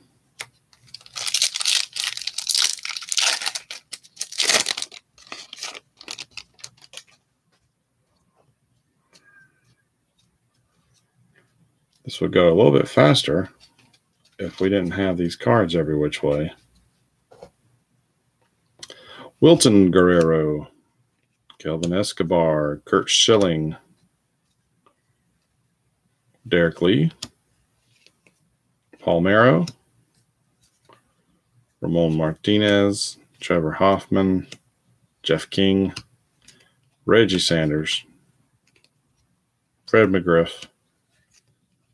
This would go a little bit faster if we didn't have these cards every which way. Wilton Guerrero, Kelvin Escobar, Kurt Schilling, Derek Lee, Palmeiro, Ramon Martinez, Trevor Hoffman, Jeff King, Reggie Sanders, Fred McGriff,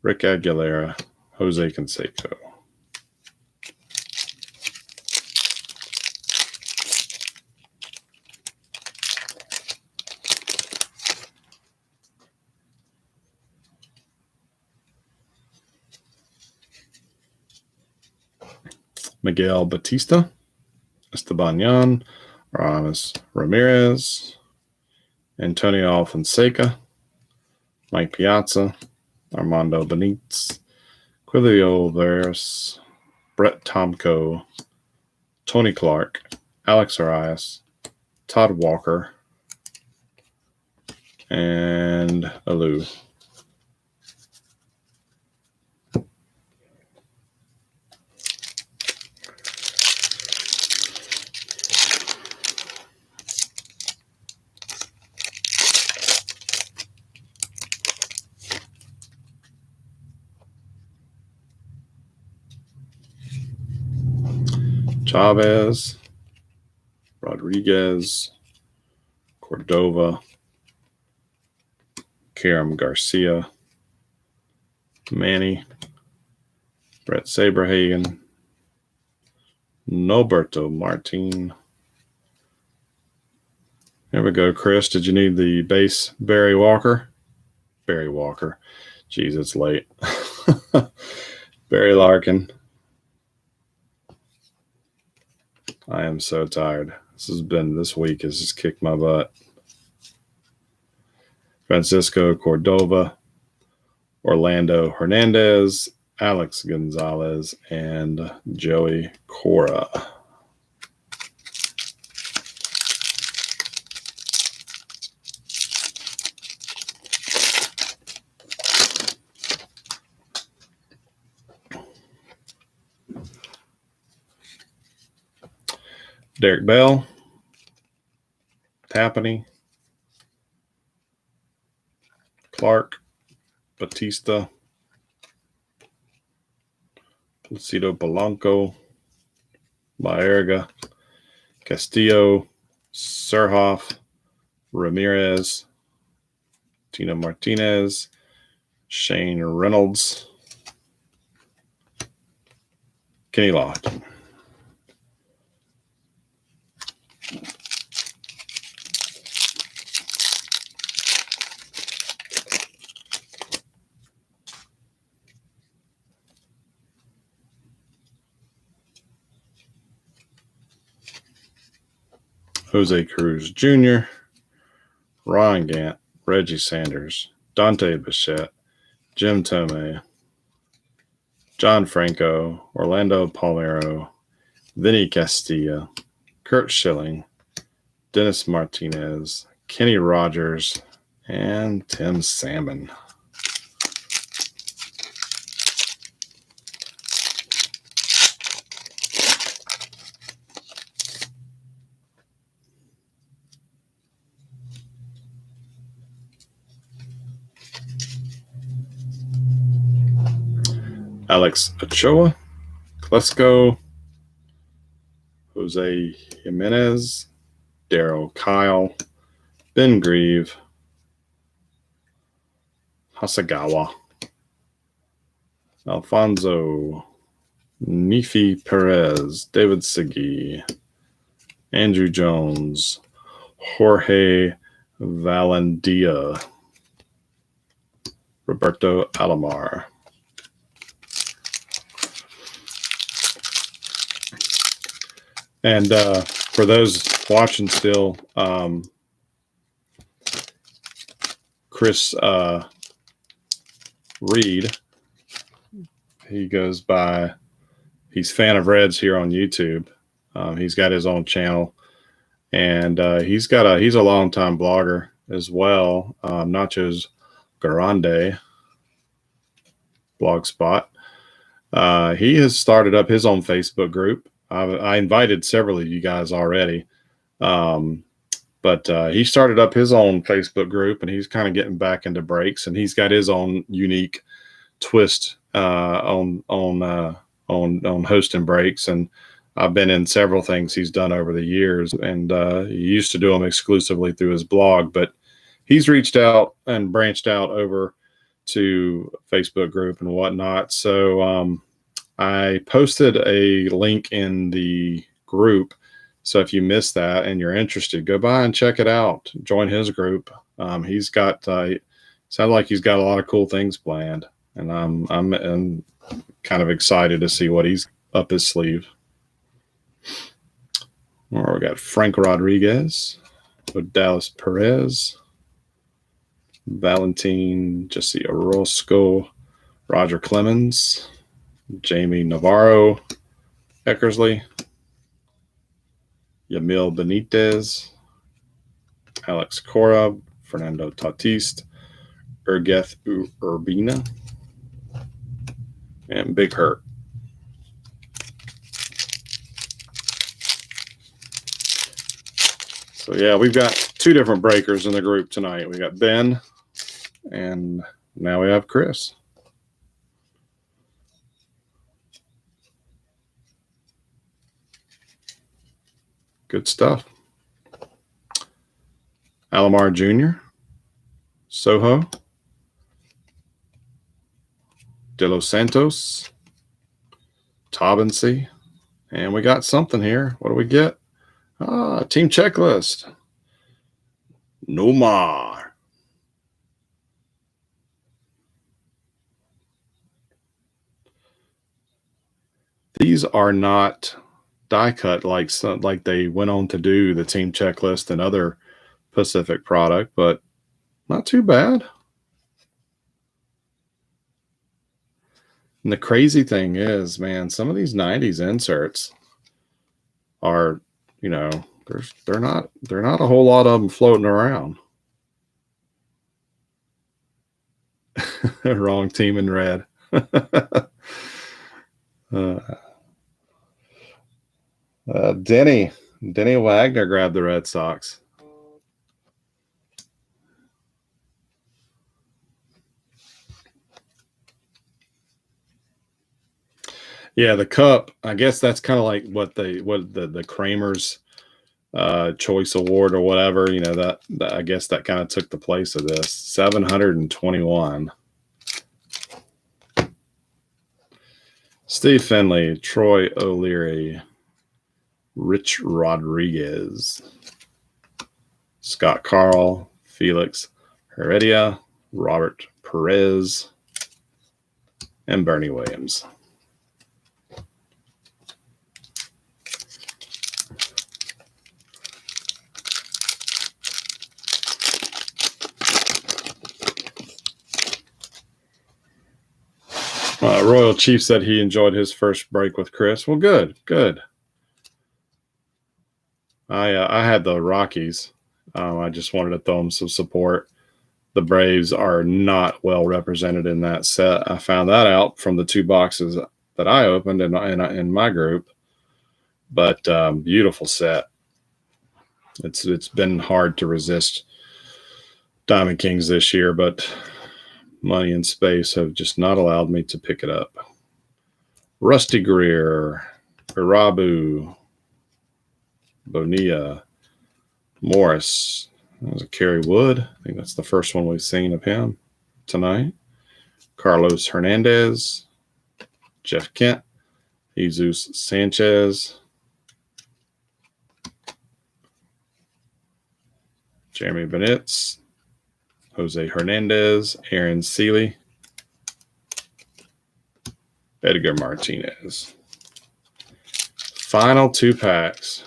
Rick Aguilera, Jose Canseco. Miguel Batista, Esteban Yan, Ramos Ramirez, Antonio Alfonseca, Mike Piazza, Armando Benitez, Quilio Veras, Brett Tomko, Tony Clark, Alex Arias, Todd Walker, and Alou. Chavez, Rodriguez, Cordova, Karam Garcia, Manny, Brett Saberhagen, Noberto Martin. There we go, Chris. Did you need the base Barry Walker? Barry Walker. Jeez, it's late. Barry Larkin. I am so tired. This week has just kicked my butt. Francisco Cordova, Orlando Hernandez, Alex Gonzalez, and Joey Cora. Derek Bell, Tapani, Clark, Batista, Placido Polanco, Baerga, Castillo, Surhoff, Ramirez, Tino Martinez, Shane Reynolds, Kenny Lofton. Jose Cruz Jr., Ron Gant, Reggie Sanders, Dante Bichette, Jim Tomei, John Franco, Orlando Palmero, Vinny Castilla, Kurt Schilling, Dennis Martinez, Kenny Rogers, and Tim Salmon. Alex Ochoa, Klesko, Jose Jimenez, Darryl Kyle, Ben Grieve, Hasagawa, Alfonso, Nifi Perez, David Segui, Andrew Jones, Jorge Valendia, Roberto Alomar. And for those watching still, Chris Reed, he goes by, he's Fan of Reds here on YouTube. He's got his own channel, and he's a longtime blogger as well. Nachos Grande Blogspot. He has started up his own Facebook group. I invited several of you guys already, but he started up his own Facebook group, and he's kind of getting back into breaks, and he's got his own unique twist on hosting breaks. And I've been in several things he's done over the years, and he used to do them exclusively through his blog, but he's reached out and branched out over to Facebook group and whatnot. So I posted a link in the group. So if you missed that and you're interested, go by and check it out. Join his group. He's got, sounds like he's got a lot of cool things planned, and I'm kind of excited to see what he's up his sleeve. Well, we got Frank Rodriguez, Dallas Perez, Valentin Jesse Orozco, Roger Clemens, Jamie Navarro, Eckersley, Yamil Benitez, Alex Cora, Fernando Tatis, Urgeth Urbina, and Big Hurt. So yeah, we've got two different breakers in the group tonight. We got Ben, and now we have Chris. Good stuff. Alomar Jr., Soho, De Los Santos, Taubensee, and we got something here. What do we get? Team checklist. Nomar. These are not die cut like they went on to do the team checklist and other Pacific product, but not too bad. And the crazy thing is, man, some of these 90s inserts are, you know, they're not a whole lot of them floating around. Wrong team in red. Denny Wagner grabbed the Red Sox. Yeah, the Cup. I guess that's kind of like what the Kramer's Choice Award or whatever. You know that I guess that kind of took the place of this. 721. Steve Finley, Troy O'Leary, Rich Rodriguez, Scott Carl, Felix Heredia, Robert Perez, and Bernie Williams. Royal Chief said he enjoyed his first break with Chris. Well, good. I had the Rockies. I just wanted to throw them some support. The Braves are not well represented in that set. I found that out from the 2 boxes that I opened in my group. But beautiful set. It's been hard to resist Diamond Kings this year, but money and space have just not allowed me to pick it up. Rusty Greer, Irabu, Bonilla, Morris. That was a Kerry Wood. I think that's the first one we've seen of him tonight. Carlos Hernandez, Jeff Kent, Jesus Sanchez, Jeremy Benitez, Jose Hernandez, Aaron Seeley, Edgar Martinez. Final 2 packs.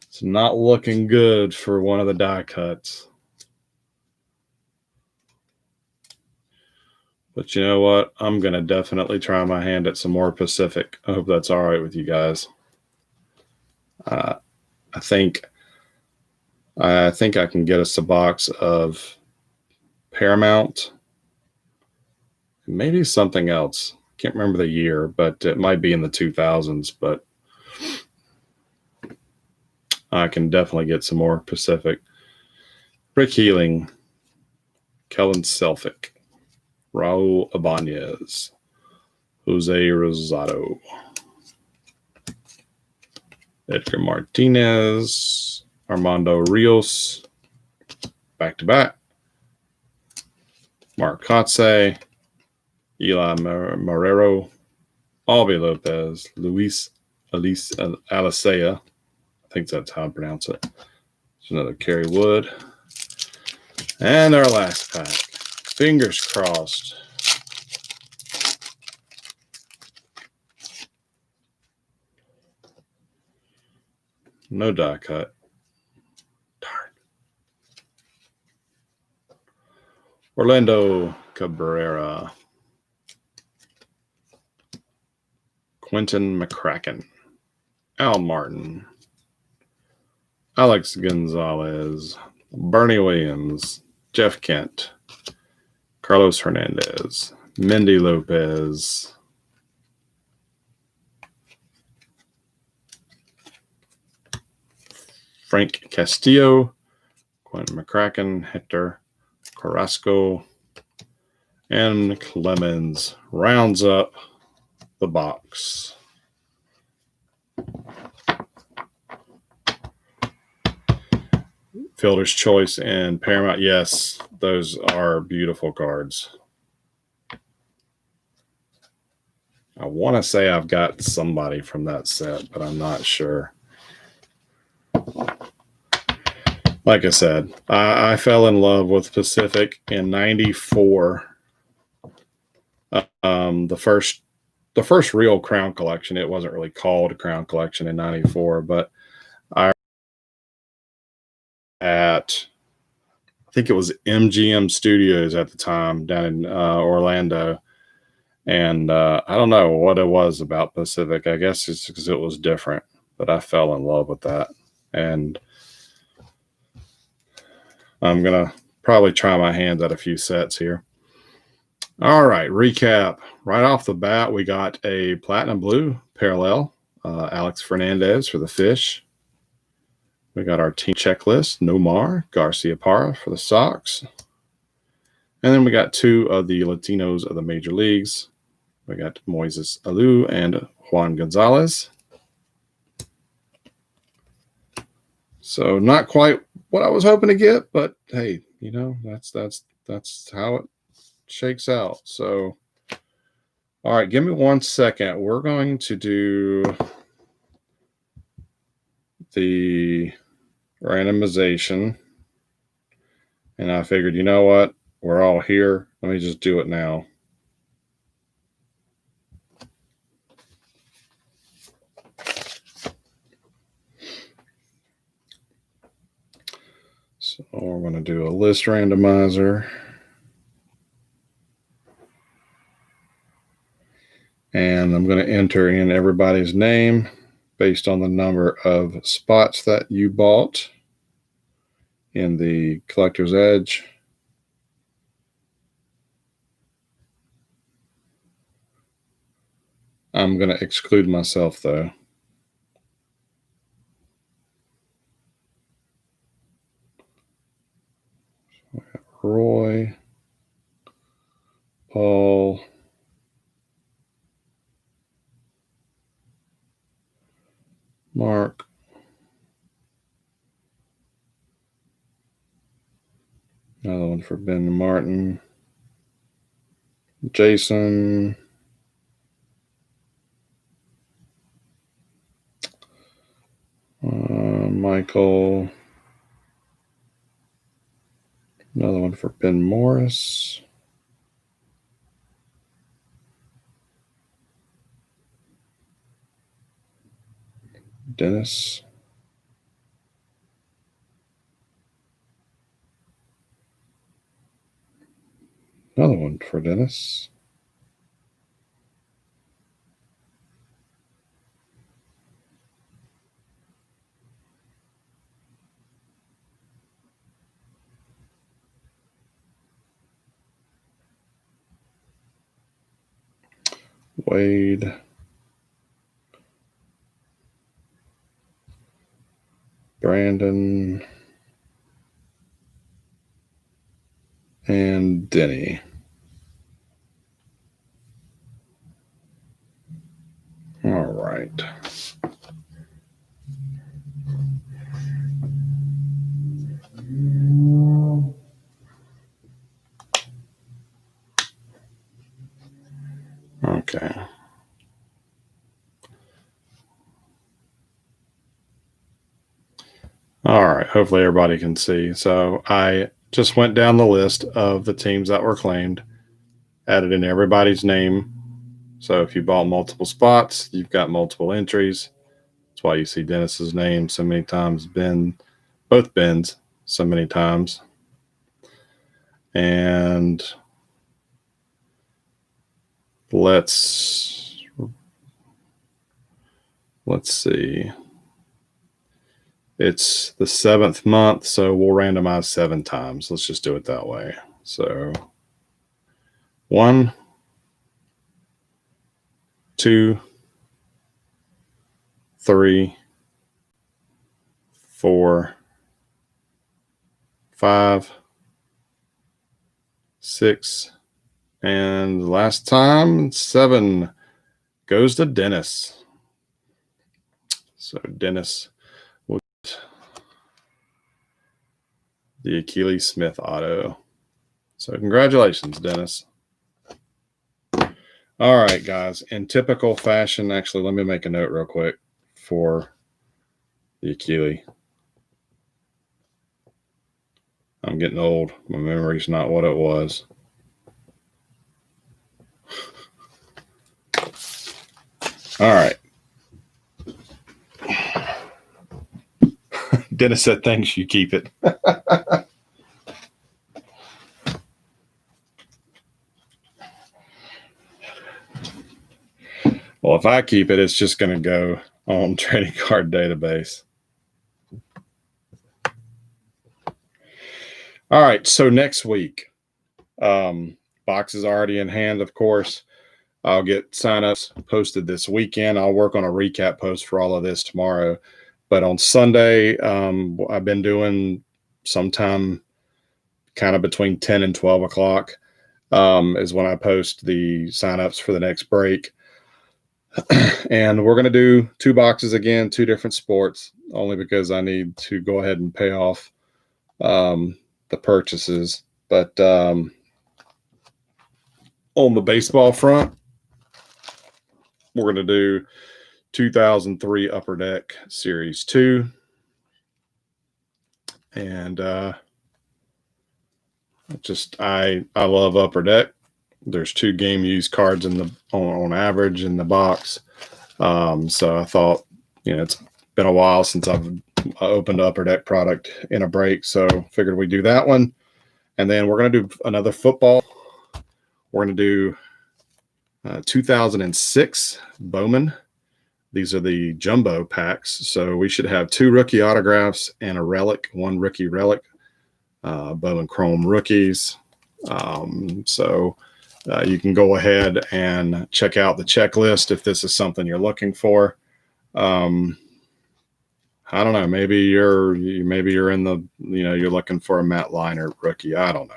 It's not looking good for one of the die cuts. But you know what? I'm going to definitely try my hand at some more Pacific. I hope that's all right with you guys. I think I can get us a box of Paramount. Maybe something else. Can't remember the year, but it might be in the 2000s. But I can definitely get some more Pacific. Rick Healing, Kellen Selfick, Raul Ibanez, Jose Rosado, Edgar Martinez, Armando Rios, back-to-back, Mark Kotze, Eli Marrero, Albi Lopez, Luis Alicea. I think that's how I pronounce it. It's another Kerry Wood. And our last pack. Fingers crossed. No die cut. Darn. Orlando Cabrera. Quentin McCracken. Al Martin. Alex Gonzalez. Bernie Williams. Jeff Kent. Carlos Hernandez. Mendy Lopez. Frank Castillo, Quentin McCracken, Hector Carrasco, and Clemens rounds up the box. Fielder's Choice and Paramount. Yes, those are beautiful cards. I want to say I've got somebody from that set, but I'm not sure. Like I said, I fell in love with Pacific in '94. The first real Crown collection. It wasn't really called a Crown collection in '94, but I think it was MGM Studios at the time down in Orlando. And I don't know what it was about Pacific. I guess it's because it was different, but I fell in love with that. And I'm going to probably try my hand at a few sets here. All right, recap. Right off the bat, we got a platinum blue parallel, Alex Fernandez for the Fish. We got our team checklist, Nomar Garcia-Parra for the Sox. And then we got two of the Latinos of the major leagues. We got Moises Alou and Juan Gonzalez. So not quite what I was hoping to get, but hey, you know, that's how it shakes out. So, all right, give me 1 second. We're going to do the randomization. And I figured, you know what? We're all here. Let me just do it now. So we're going to do a list randomizer. And I'm going to enter in everybody's name based on the number of spots that you bought in the Collector's Edge. I'm going to exclude myself, though. Roy, Paul, Mark, another one for Ben Martin, Jason, Michael, another one for Ben Morris, Dennis, another one for Dennis, Wade, Brandon, and Denny. All right. Okay. All right. Hopefully everybody can see. So I just went down the list of the teams that were claimed, added in everybody's name. So if you bought multiple spots, you've got multiple entries. That's why you see Dennis's name so many times, both Bens so many times. And let's see. It's the 7th month, so we'll randomize 7 times. Let's just do it that way. So 1, 2, 3, 4, 5, 6, and last time 7 goes to Dennis. So Dennis will get the Achilles Smith auto. So congratulations, Dennis. All right, guys. In typical fashion, actually, let me make a note real quick for the Achilles. I'm getting old. My memory's not what it was. All right. Dennis said, thanks, you keep it. Well, if I keep it, it's just going to go on trading card database. All right. So next week, box is already in hand, of course. I'll get signups posted this weekend. I'll work on a recap post for all of this tomorrow. But on Sunday, I've been doing sometime kind of between 10 and 12 o'clock is when I post the signups for the next break. And we're going to do 2 boxes again, 2 different sports, only because I need to go ahead and pay off the purchases. But on the baseball front, we're going to do 2003 Upper Deck Series 2. And I love Upper Deck. There's 2 game used cards in the on average in the box. So I thought, it's been a while since I've opened Upper Deck product in a break, so figured we'd do that one. And then we're going to do another football. We're going to do 2006 Bowman. These are the jumbo packs. So we should have 2 rookie autographs and a relic, 1 rookie relic, Bowman Chrome rookies. So you can go ahead and check out the checklist if this is something you're looking for. I don't know. Maybe you're in the, you're looking for a Matt Leinart rookie. I don't know.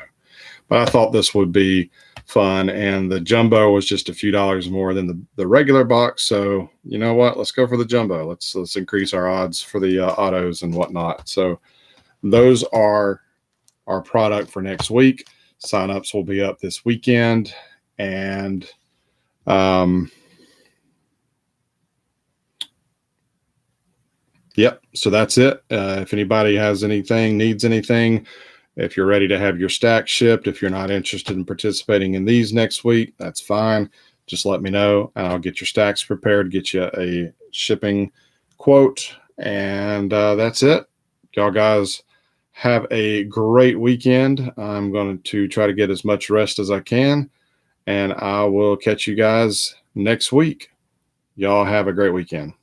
But I thought this would be fun. And the jumbo was just a few dollars more than the regular box. So you know what? Let's go for the jumbo. Let's increase our odds for the autos and whatnot. So those are our product for next week. Signups will be up this weekend. And yep. So that's it. If anybody has anything, needs anything, if you're ready to have your stack shipped, if you're not interested in participating in these next week, that's fine. Just let me know and I'll get your stacks prepared, get you a shipping quote. And that's it. Y'all guys have a great weekend. I'm going to try to get as much rest as I can. And I will catch you guys next week. Y'all have a great weekend.